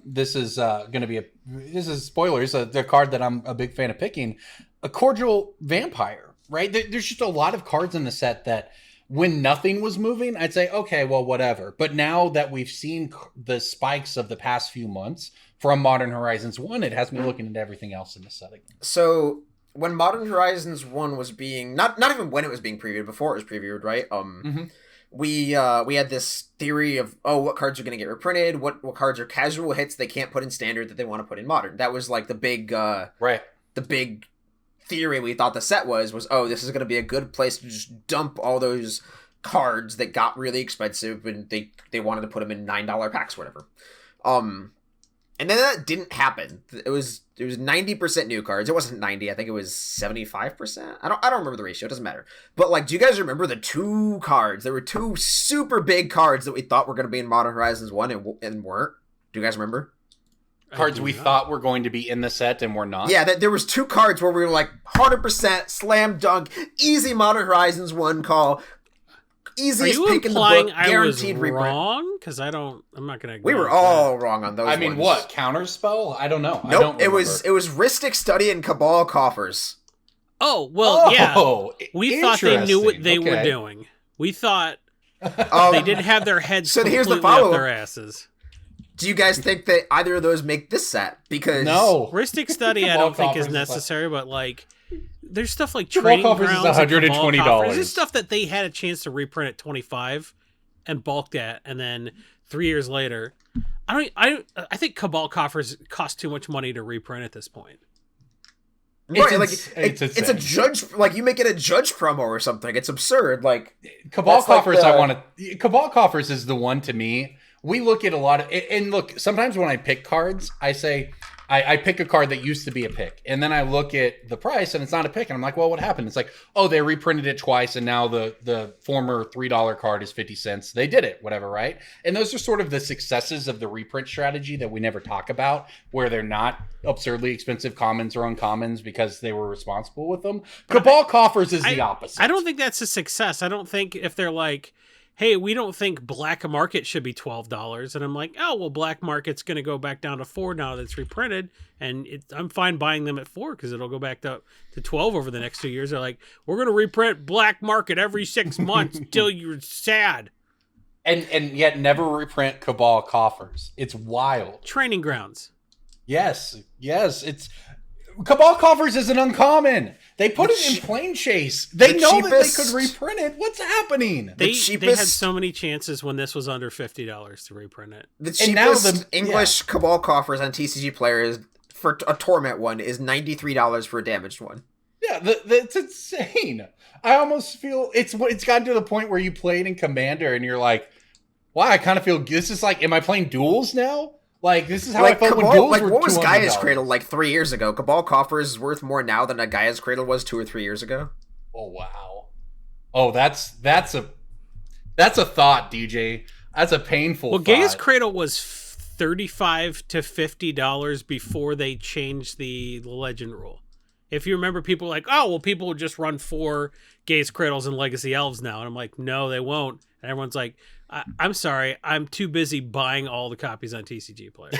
this is going to be this is spoilers, the card that I'm a big fan of picking, a Cordial Vampire, right? There's just a lot of cards in the set that when nothing was moving, I'd say, okay, well, whatever. But now that we've seen the spikes of the past few months from Modern Horizons 1, it has me looking at everything else in the set again. So when Modern Horizons 1 was being, not even when it was being previewed, before it was previewed, right? We had this theory of, what cards are going to get reprinted, what cards are casual hits they can't put in standard that they want to put in modern. That was like the big the big theory we thought the set was this is going to be a good place to just dump all those cards that got really expensive and they wanted to put them in $9 packs or whatever. And then that didn't happen. It was 90% new cards. It wasn't 90. I think it was 75%. I don't remember the ratio. It doesn't matter. But like, do you guys remember the 2 cards? There were 2 super big cards that we thought were going to be in Modern Horizons 1 and weren't. Do you guys remember? Cards we thought were going to be in the set and were not. Yeah, there was 2 cards where we were like 100% slam dunk, easy Modern Horizons 1 call, easiest pick in the book, guaranteed reprint. Wrong? Because I'm not gonna. We were all wrong on those. I mean, ones. what Counterspell? I don't know. Nope, I don't it was Rhystic Study and Cabal Coffers. Oh well, yeah. We thought they knew what they were Okay. doing. We thought they didn't have their heads So here's the completely up follow-up. their asses. Do you guys think that either of those make this set? Because No. Rhystic Study, I Cabal don't think is Coffers is necessary, but like, there's stuff like Cabal Training Coffers is Grounds and Cabal $120. Coffers. There's stuff that they had a chance to reprint at 25 and bulked at, and then 3 years later, I think Cabal Coffers cost too much money to reprint at this point. right, It's it's a judge, like you make it a judge promo or something. It's absurd. Like Cabal that's like Coffers, the- Cabal Coffers is the one to me. We look at a lot of, and look, sometimes when I pick cards, I say, I pick a card that used to be a pick, and then I look at the price and it's not a pick, and I'm like, well, what happened? It's like, oh, they reprinted it twice, and now the former $3 card is 50 cents. They did it, whatever, right? And those are sort of the successes of the reprint strategy that we never talk about, where they're not absurdly expensive commons or uncommons because they were responsible with them. Cabal Coffers is the opposite. I don't think that's a success. I don't think if they're like, hey, we don't think black market should be $12. And I'm like, oh, well, black market's going to go back down to $4 now that it's reprinted. And I'm fine buying them at $4 because it'll go back to $12 over the next 2 years. They're like, we're going to reprint black market every 6 months until you're sad. And yet never reprint Cabal Coffers. It's wild. Training grounds. Yes. It's Cabal Coffers is an uncommon. They put it in Plane Chase. They know that they could reprint it. What's happening? They had so many chances when this was under $50 to reprint it. The cheapest English Cabal Coffers on TCG Player for a Torment one is $93 for a damaged one. Yeah, that's insane. I almost feel it's gotten to the point where you play it in Commander and you're like, wow, I kind of feel this is like, am I playing duels now? Like, this is how I felt when duels were $200. What was Gaia's Cradle like 3 years ago? Cabal Coffers is worth more now than a Gaia's Cradle was 2 or 3 years ago. Oh, wow. Oh, that's a thought, DJ. That's a painful thought. Gaia's Cradle was $35 to $50 before they changed the legend rule. If you remember, people were like, oh, well, people will just run 4 Gaia's Cradles and Legacy Elves now. And I'm like, no, they won't. And everyone's like, I'm sorry, I'm too busy buying all the copies on TCG Player.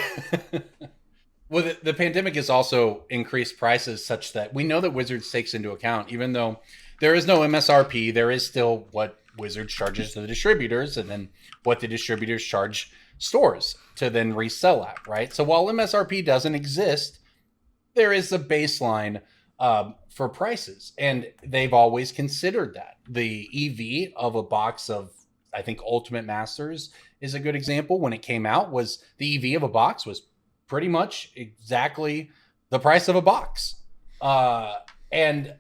Well, the pandemic has also increased prices such that we know that Wizards takes into account, even though there is no MSRP, there is still what Wizards charges to the distributors and then what the distributors charge stores to then resell at, right? So while MSRP doesn't exist, there is a baseline for prices, and they've always considered that. The EV of a box of, I think, Ultimate Masters is a good example. When it came out, was the EV of a box was pretty much exactly the price of a box. And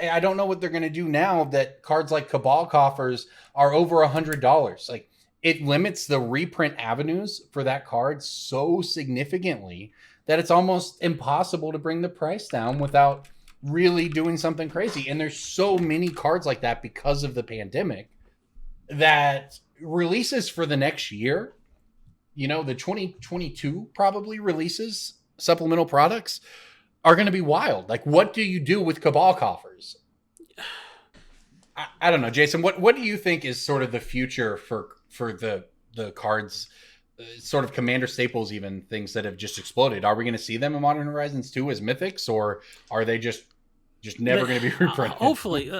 I don't know what they're going to do now that cards like Cabal Coffers are over $100. Like, it limits the reprint avenues for that card so significantly that it's almost impossible to bring the price down without really doing something crazy. And there's so many cards like that because of the pandemic that releases for the next year, you know, the 2022 probably releases, supplemental products, are going to be wild. Like, what do you do with Cabal Coffers? I don't know, Jason, what do you think is sort of the future for the cards, sort of Commander staples, even things that have just exploded? Are we going to see them in Modern Horizons 2 as mythics, or are they just never going to be reprinted? Hopefully.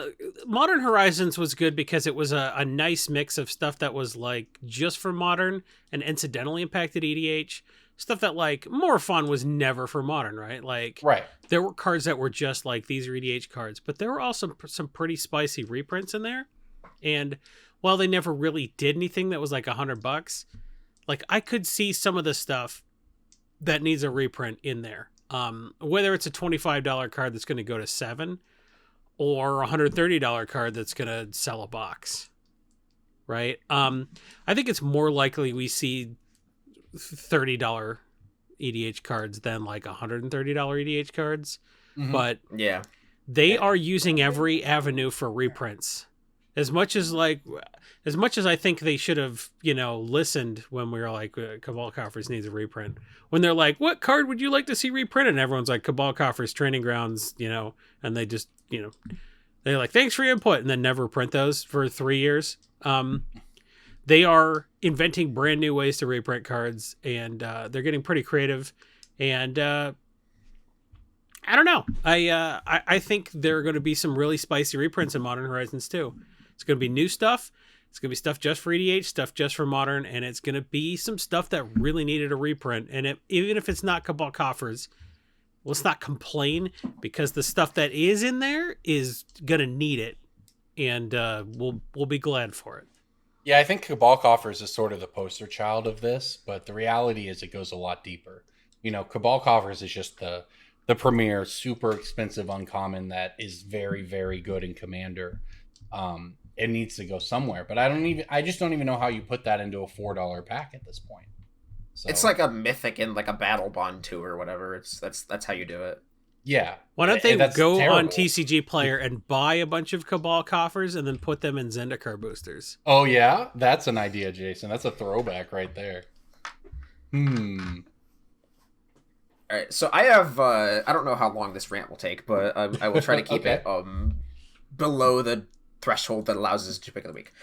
Modern Horizons was good because it was a nice mix of stuff that was like just for Modern and incidentally impacted EDH. Stuff that like more fun was never for Modern, right? Like, right. There were cards that were just like, these are EDH cards, but there were also some pretty spicy reprints in there. And while they never really did anything that was like $100, like, I could see some of the stuff that needs a reprint in there. Whether it's a $25 card that's going to go to $7 or a $130 card that's going to sell a box, right? I think it's more likely we see $30 EDH cards than like $130 EDH cards. Mm-hmm. But yeah, they are using every avenue for reprints. As much as I think they should have, listened when we were like, Cabal Coffers needs a reprint. When they're like, what card would you like to see reprinted? And everyone's like, Cabal Coffers Training Grounds, and they just, they're like, thanks for your input, and then never print those for 3 years. They are inventing brand new ways to reprint cards, and they're getting pretty creative. And I don't know. I think there are going to be some really spicy reprints in Modern Horizons too. It's going to be new stuff. It's going to be stuff just for EDH, stuff just for Modern, and it's going to be some stuff that really needed a reprint. And even if it's not Cabal Coffers, let's not complain, because the stuff that is in there is going to need it, and we'll be glad for it. Yeah, I think Cabal Coffers is sort of the poster child of this, but the reality is it goes a lot deeper. Cabal Coffers is just the premier, super expensive uncommon that is very, very good in Commander. It needs to go somewhere, but I just don't even know how you put that into a $4 pack at this point. So It's like a mythic in like a battle bond too or whatever. That's how you do it. yeah. Why don't they That's go on terrible. TCG Player and buy a bunch of Cabal coffers and then put them in Zendikar boosters? Oh yeah, that's an idea, Jason. That's a throwback right there. All right, so I have I don't know how long this rant will take, but I will try to keep Okay. it below the threshold that allows us to pick of the week.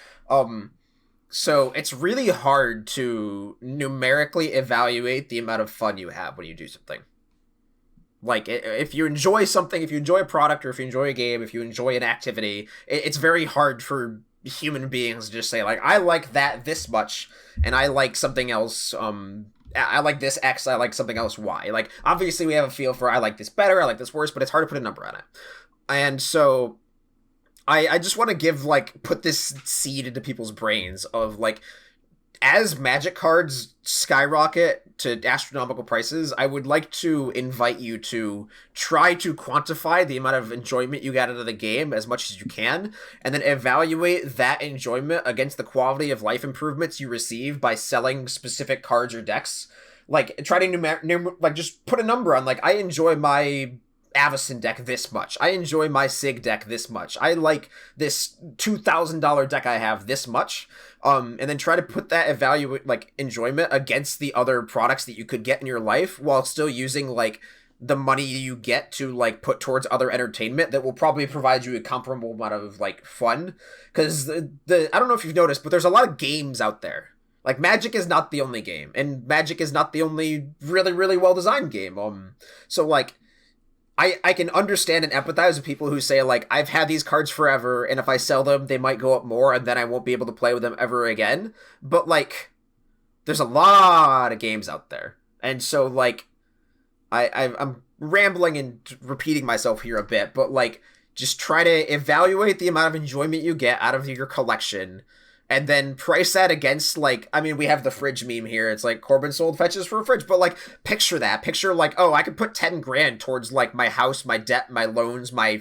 So it's really hard to numerically evaluate the amount of fun you have when you do something. Like, if you enjoy something, if you enjoy a product, or if you enjoy a game, if you enjoy an activity, it's very hard for human beings to just say, like, I like that this much, and I like something else, I like this X, I like something else Y. Like, obviously we have a feel for I like this better, I like this worse, but it's hard to put a number on it. And so I just want to put this seed into people's brains of, like, as Magic cards skyrocket to astronomical prices, I would like to invite you to try to quantify the amount of enjoyment you got out of the game as much as you can, and then evaluate that enjoyment against the quality of life improvements you receive by selling specific cards or decks. Like, try to just put a number on, like, I enjoy my Avacyn deck this much. I enjoy my Sig deck this much. I like this $2,000 deck I have this much. And then try to put that enjoyment against the other products that you could get in your life while still using, like, the money you get to, like, put towards other entertainment that will probably provide you a comparable amount of, like, fun. Because I don't know if you've noticed, but there's a lot of games out there. Like, Magic is not the only game, and Magic is not the only really, really well-designed game. So, like, I can understand and empathize with people who say, like, I've had these cards forever, and if I sell them, they might go up more, and then I won't be able to play with them ever again. But, like, there's a lot of games out there. And so, like, I'm rambling and repeating myself here a bit, but, like, just try to evaluate the amount of enjoyment you get out of your collection, and then price that against, like, I mean, we have the fridge meme here. It's like, Corbin sold fetches for a fridge. But, like, picture that. Picture, like, oh, I could put 10 grand towards, like, my house, my debt, my loans, my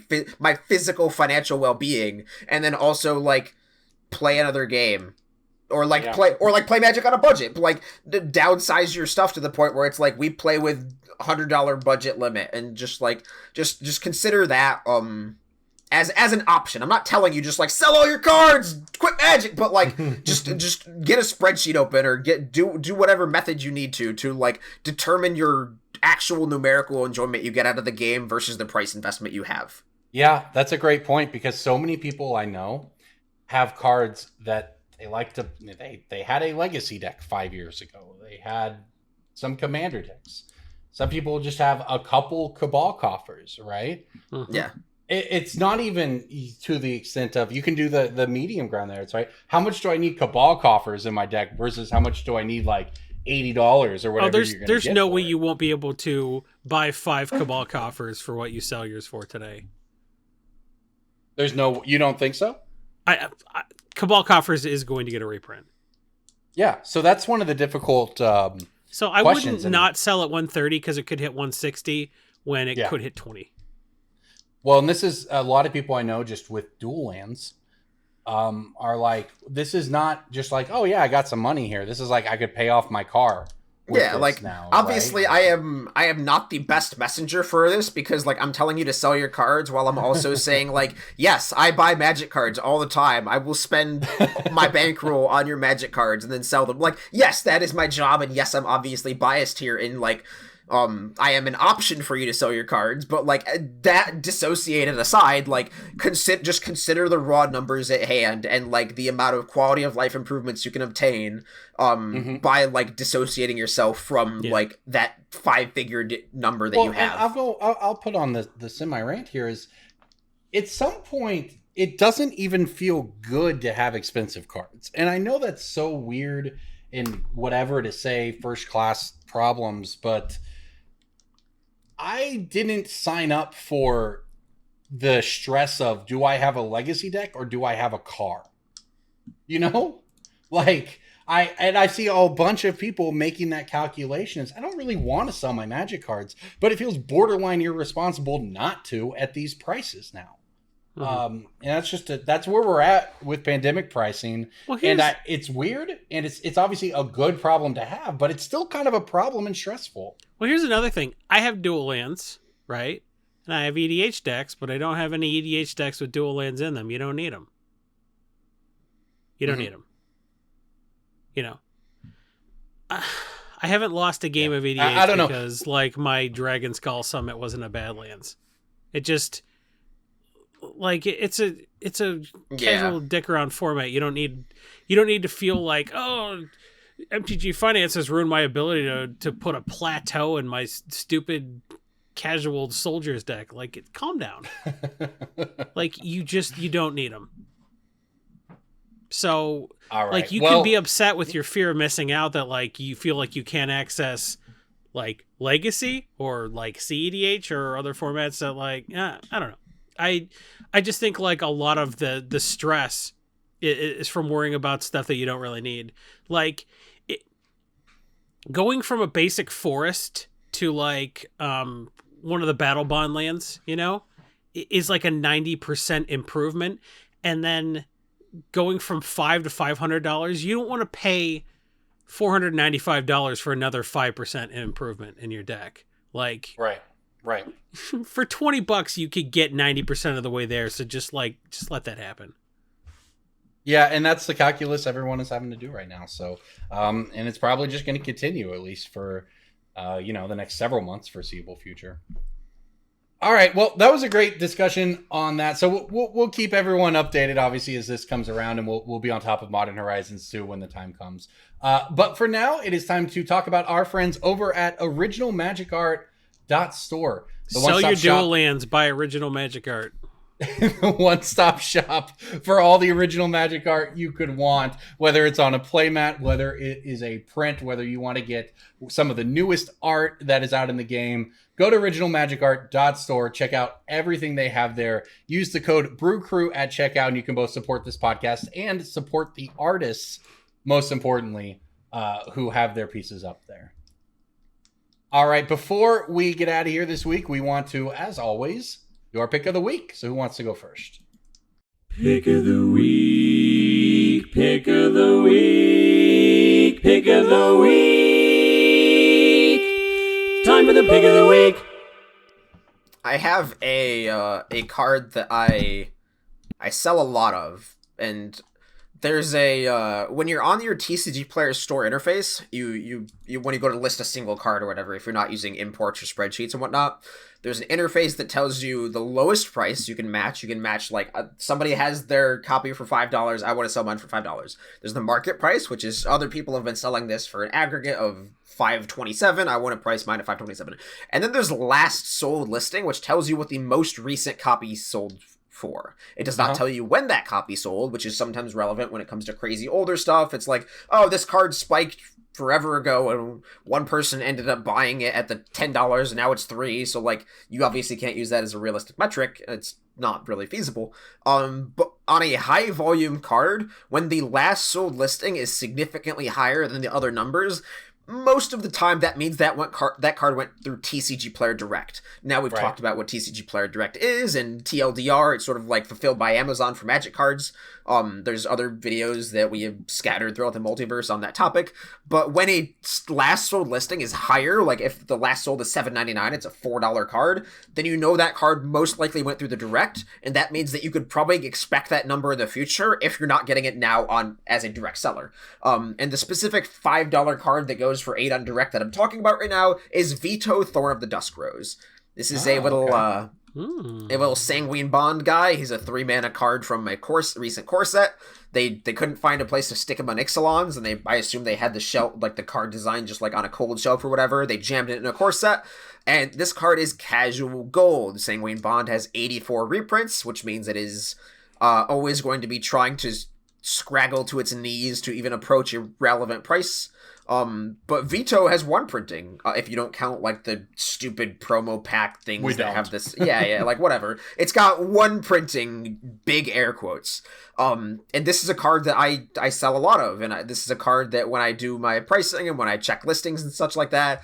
physical financial well-being. And then also, like, play another game. Or, like, play Magic on a budget. Like, downsize your stuff to the point where it's, like, we play with $100 budget limit. And just, like, just consider that, as an option. I'm not telling you just, like, sell all your cards, quit Magic, but, like, just get a spreadsheet open or do whatever method you need to like determine your actual numerical enjoyment you get out of the game versus the price investment you have. Yeah, that's a great point, because so many people I know have cards that they like to. They had a legacy deck 5 years ago. They had some commander decks. Some people just have a couple Cabal coffers, right? Mm-hmm. Yeah. It's not even to the extent of, you can do the medium ground there. It's right. How much do I need Cabal coffers in my deck versus how much do I need, like, $80 or whatever? There's no way you won't be able to buy 5 Cabal coffers for what you sell yours for today. You don't think so? Cabal coffers is going to get a reprint. Yeah. So that's one of the difficult. So I wouldn't not sell at 130 because it could hit 160 when it could hit 20. Well, and this is a lot of people I know just with dual lands are like, this is not just like, oh yeah, I got some money here. This is like, I could pay off my car. Yeah, like, now, obviously, right? I am not the best messenger for this, because, like, I'm telling you to sell your cards while I'm also saying, like, yes, I buy Magic cards all the time. I will spend my bankroll on your Magic cards and then sell them. Like, yes, that is my job, and yes, I'm obviously biased here in, like, I am an option for you to sell your cards, but, like, that dissociated aside, like, just consider the raw numbers at hand and, like, the amount of quality of life improvements you can obtain by, like, dissociating yourself from like that 5-figure number that you have. I'll put on the semi rant here is, at some point it doesn't even feel good to have expensive cards, and I know that's so weird in whatever to say first class problems, but I didn't sign up for the stress of, do I have a legacy deck or do I have a car? You know? Like, I see a bunch of people making that calculation. I don't really want to sell my Magic cards, but it feels borderline irresponsible not to at these prices now. And that's where we're at with pandemic pricing. Well, It's weird, and it's obviously a good problem to have, but it's still kind of a problem and stressful. Well, here's another thing. I have dual lands, right? And I have EDH decks, but I don't have any EDH decks with dual lands in them. You don't need them. You don't need them. You know, I haven't lost a game of EDH I don't know. because, like, my Dragon Skull Summit wasn't a Badlands. It just, like, it's a casual dick around format. You don't need to feel like, oh, MTG Finance has ruined my ability to put a plateau in my stupid casual soldiers deck. Like, calm down. Like, you don't need them. So, all right. like, you can be upset with your fear of missing out that, like, you feel like you can't access, like, Legacy or, like, CEDH or other formats that, like, I don't know. I just think, like, a lot of the stress is from worrying about stuff that you don't really need. Like, going from a basic forest to, like, one of the battle bond lands, you know, is like a 90% improvement. And then going from $5 to $500, you don't want to pay $495 for another 5% improvement in your deck. Like, right. For $20, you could get 90% of the way there. So just let that happen. Yeah, and that's the calculus everyone is having to do right now. So, and it's probably just going to continue, at least for, the next several months, foreseeable future. All right, well, that was a great discussion on that. So we'll keep everyone updated, obviously, as this comes around, and we'll be on top of Modern Horizons too when the time comes. But for now, it is time to talk about our friends over at originalmagicart.store. Sell your dual lands, buy Original Magic Art. One-stop shop for all the original Magic art you could want, whether it's on a playmat, whether it is a print, whether you want to get some of the newest art that is out in the game. Go to originalmagicart.store, check out everything they have there. Use the code BrewCrew at checkout, and you can both support this podcast and support the artists, most importantly, who have their pieces up there. All right, before we get out of here this week, we want to, as always, your pick of the week. So who wants to go first? Pick of the week, pick of the week, pick of the week. Time for the pick of the week. I have a card that I sell a lot of, and there's a when you're on your TCG Player store interface, you when you go to list a single card or whatever, if you're not using imports or spreadsheets and whatnot, there's an interface that tells you the lowest price you can match. You can match, like, somebody has their copy for $5. I want to sell mine for $5. There's the market price, which is other people have been selling this for an aggregate of $5.27. I want to price mine at $5.27. And then there's last sold listing, which tells you what the most recent copy sold for. It does not tell you when that copy sold, which is sometimes relevant when it comes to crazy older stuff. It's like, oh, this card spiked forever ago and one person ended up buying it at the $10 and now it's $3. So, like, you obviously can't use that as a realistic metric. It's not really feasible. But on a high volume card, when the last sold listing is significantly higher than the other numbers, most of the time that means that that card went through TCG Player Direct. Now we've talked about what TCG Player Direct is, and TLDR, it's sort of like fulfilled by Amazon for Magic cards. There's other videos that we have scattered throughout the multiverse on that topic. But when a last sold listing is higher, like if the last sold is $7.99, it's a $4 card, then you know that card most likely went through the Direct, and that means that you could probably expect that number in the future if you're not getting it now on as a direct seller. And the specific $5 card that goes for 8 on Direct that I'm talking about right now is Veto, Thorn of the Dusk Rose. This is a little Sanguine Bond guy. He's a 3-mana card from a recent core set. They couldn't find a place to stick him on Ixalons, and I assume they had the shelf, like the card design just like on a cold shelf or whatever. They jammed it in a core set, and this card is casual gold. Sanguine Bond has 84 reprints, which means it is always going to be trying to scraggle to its knees to even approach a relevant price. But Veto has one printing, if you don't count like the stupid promo pack things that have this. Yeah, like whatever. It's got one printing, big air quotes. And this is a card that I sell a lot of, and this is a card that when I do my pricing and when I check listings and such like that,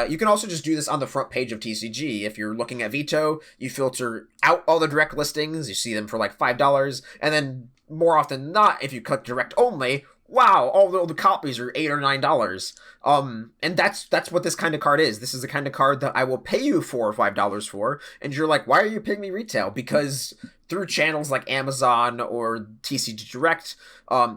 you can also just do this on the front page of TCG. If you're looking at Veto, you filter out all the direct listings, you see them for like $5, and then more often than not, if you click direct only, wow, all the copies are $8 or $9. And that's what this kind of card is. This is the kind of card that I will pay you $4 or $5 for, and you're like, why are you paying me retail? Because through channels like Amazon or TCG Direct,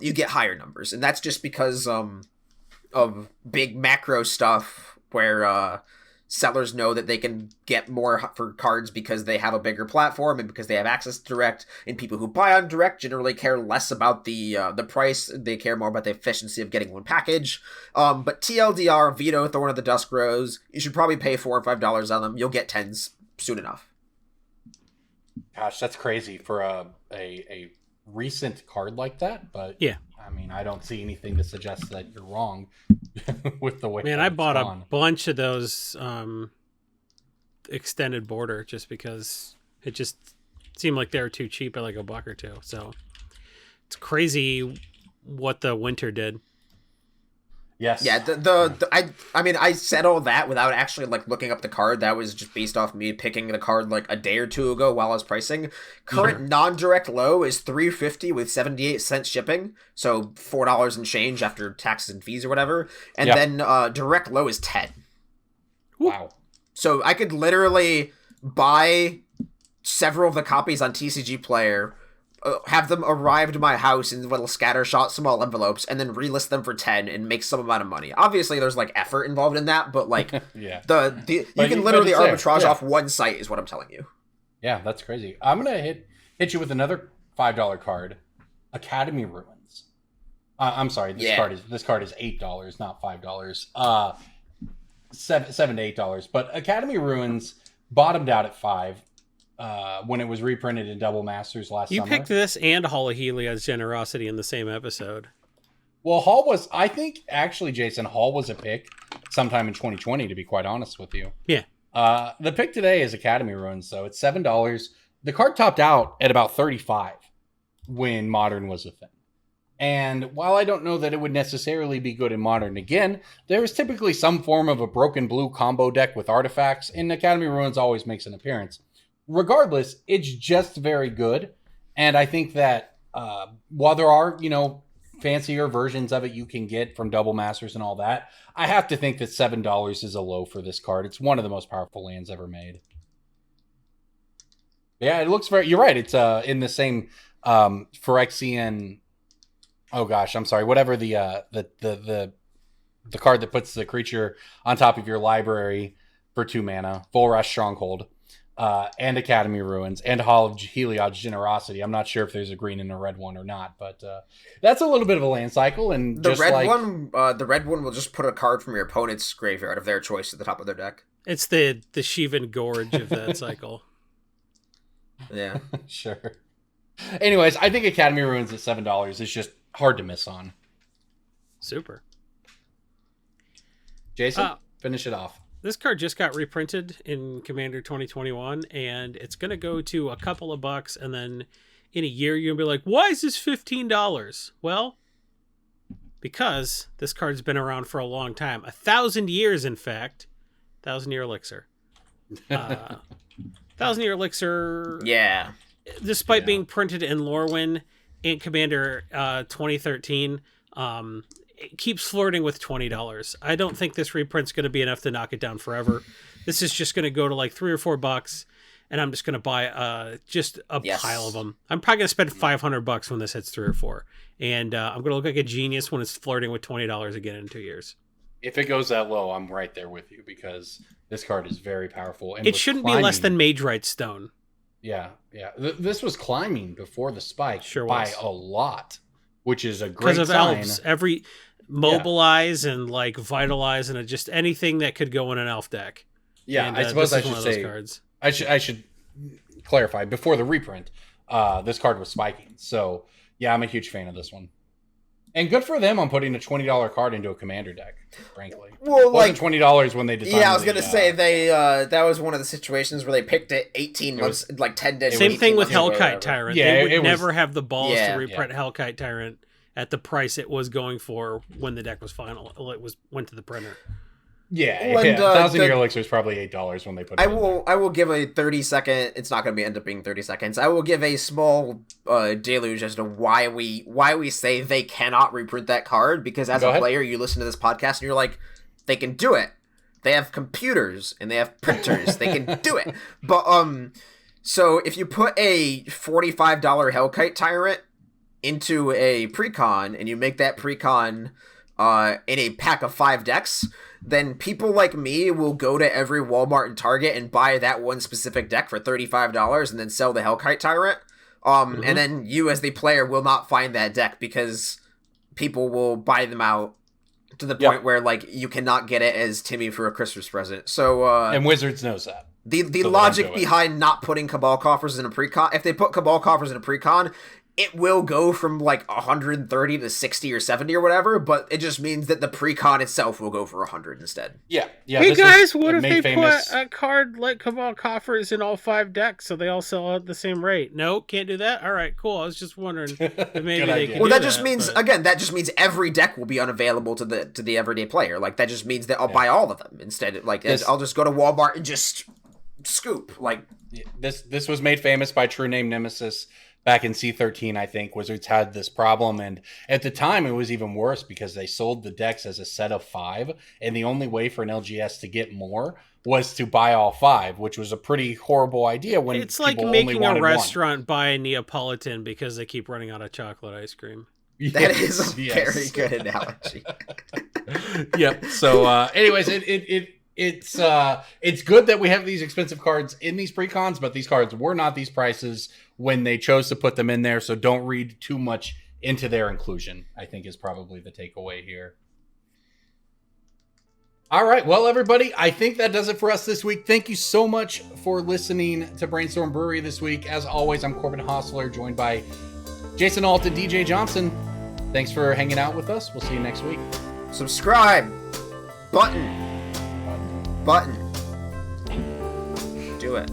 you get higher numbers, and that's just because of big macro stuff where sellers know that they can get more for cards because they have a bigger platform and because they have access to direct, and people who buy on direct generally care less about the price. They care more about the efficiency of getting one package. But TLDR, Veto, Thorn of the Dusk Rose, you should probably pay $4 or $5 on them. You'll get 10s soon enough. Gosh, that's crazy for a recent card like that, but yeah. I mean, I don't see anything to suggest that you're wrong with the way. Man, I bought a bunch of those extended border just because it just seemed like they were too cheap at like $1 or $2. So it's crazy what the winter did. Yes. Yeah, I mean, I said all that without actually, like, looking up the card. That was just based off me picking the card, like, a day or two ago while I was pricing. Current non-direct low is $3.50 with 78 cents shipping, so $4 and change after taxes and fees or whatever. And then direct low is 10. Wow. So I could literally buy several of the copies on TCG Player, have them arrive to my house in little scattershot small envelopes, and then relist them for 10 and make some amount of money. Obviously, there's like effort involved in that, but like you can literally arbitrage off one site, is what I'm telling you. Yeah, that's crazy. I'm gonna hit you with another $5 card, Academy Ruins. I'm sorry, this card is $8, not $5. $7 to $8. But Academy Ruins bottomed out at $5. When it was reprinted in Double Masters last summer. You picked this and Hall of Heliod's Generosity in the same episode. Well, Hall was, I think, actually, Jason, Hall was a pick sometime in 2020, to be quite honest with you. Yeah. The pick today is Academy Ruins, so it's $7. The card topped out at about $35 when Modern was a thing. And while I don't know that it would necessarily be good in Modern again, there is typically some form of a broken blue combo deck with artifacts, and Academy Ruins always makes an appearance. Regardless, it's just very good. And I think that while there are, fancier versions of it you can get from Double Masters and all that, I have to think that $7 is a low for this card. It's one of the most powerful lands ever made. Yeah, it looks very... You're right. It's in the same Phyrexian... Oh, gosh, I'm sorry. Whatever the card that puts the creature on top of your library for 2 mana. Full Rush Stronghold. And Academy Ruins, and Hall of Heliod's Generosity. I'm not sure if there's a green and a red one or not, but that's a little bit of a land cycle. And the red one will just put a card from your opponent's graveyard of their choice at the top of their deck. It's the Shivan Gorge of that cycle. Yeah, sure. Anyways, I think Academy Ruins at $7 is just hard to miss on. Super. Jason, finish it off. This card just got reprinted in Commander 2021, and it's going to go to a couple of bucks, and then in a year you're going to be like, why is this $15? Well, because this card's been around for a long time. 1,000 years, in fact. 1,000-Year Elixir. 1,000-Year Elixir... Yeah. Despite being printed in Lorwyn and Commander 2013... it keeps flirting with $20. I don't think this reprint's going to be enough to knock it down forever. This is just going to go to like $3 or $4, and I'm just going to buy just a pile of them. I'm probably going to spend $500 when this hits 3 or 4, and I'm going to look like a genius when it's flirting with $20 again in 2 years. If it goes that low, I'm right there with you because this card is very powerful. And it shouldn't be less than Mage Right Stone. Yeah. This was climbing before the spike by a lot. Which is a great sign. Because of elves. Every mobilize and like vitalize and just anything that could go in an elf deck. Yeah, and, I suppose I should say cards. I should clarify before the reprint. This card was spiking, so Yeah, I'm a huge fan of this one. And good for them on putting a $20 card into a commander deck, frankly. Well, like $20 when they designed I was gonna say they that was one of the situations where they picked it 18 months, like 10 days. Same thing with Hellkite Hellkite Tyrant. Yeah, they would never have the balls Yeah. to reprint Hellkite Tyrant at the price it was going for when the deck was final. It went to the printer. Yeah, When, 1,000 Year Elixir is probably $8 when they put it I will give a 30-second. It's not going to end up being 30 seconds. I will give a small deluge as to why we say they cannot reprint that card, because as a player you listen to this podcast and you're like, they can do it. They have computers and they have printers. They can do it. But so if you put a $45 Hellkite Tyrant into a precon and you make that precon in a pack of 5 decks, then people like me will go to every Walmart and Target and buy that one specific deck for $35 and then sell the Hellkite Tyrant. And then you as the player will not find that deck because people will buy them out to the point where like you cannot get it as Timmy for a Christmas present. So and Wizards knows that. The logic behind not putting Cabal Coffers in a precon, if they put Cabal Coffers in a precon, it will go from like 130 to 60 or 70 or whatever, but it just means that the precon itself will go for 100 instead. Yeah. Hey guys, what if they put a card like Cabal Coffers in all 5 decks so they all sell at the same rate? No, can't do that? All right, cool. I was just wondering if maybe they can. Well, that just means again, that just means every deck will be unavailable to the everyday player. Like that just means that I'll buy all of them instead. Like I'll just go to Walmart and just scoop. Like this was made famous by True Name Nemesis. Back in C13, I think, Wizards had this problem, and at the time it was even worse because they sold the decks as a set of 5, and the only way for an LGS to get more was to buy all 5, which was a pretty horrible idea when it's like making a restaurant buy a Neapolitan because they keep running out of chocolate ice cream. That is a very good analogy. Yep. So, anyways, it's good that we have these expensive cards in these precons, but these cards were not these prices when they chose to put them in there. So don't read too much into their inclusion, I think is probably the takeaway here. All right. Well, everybody, I think that does it for us this week. Thank you so much for listening to Brainstorm Brewery this week. As always, I'm Corbin Hostler, joined by Jason Alt and DJ Johnson. Thanks for hanging out with us. We'll see you next week. Subscribe. Button. Do it.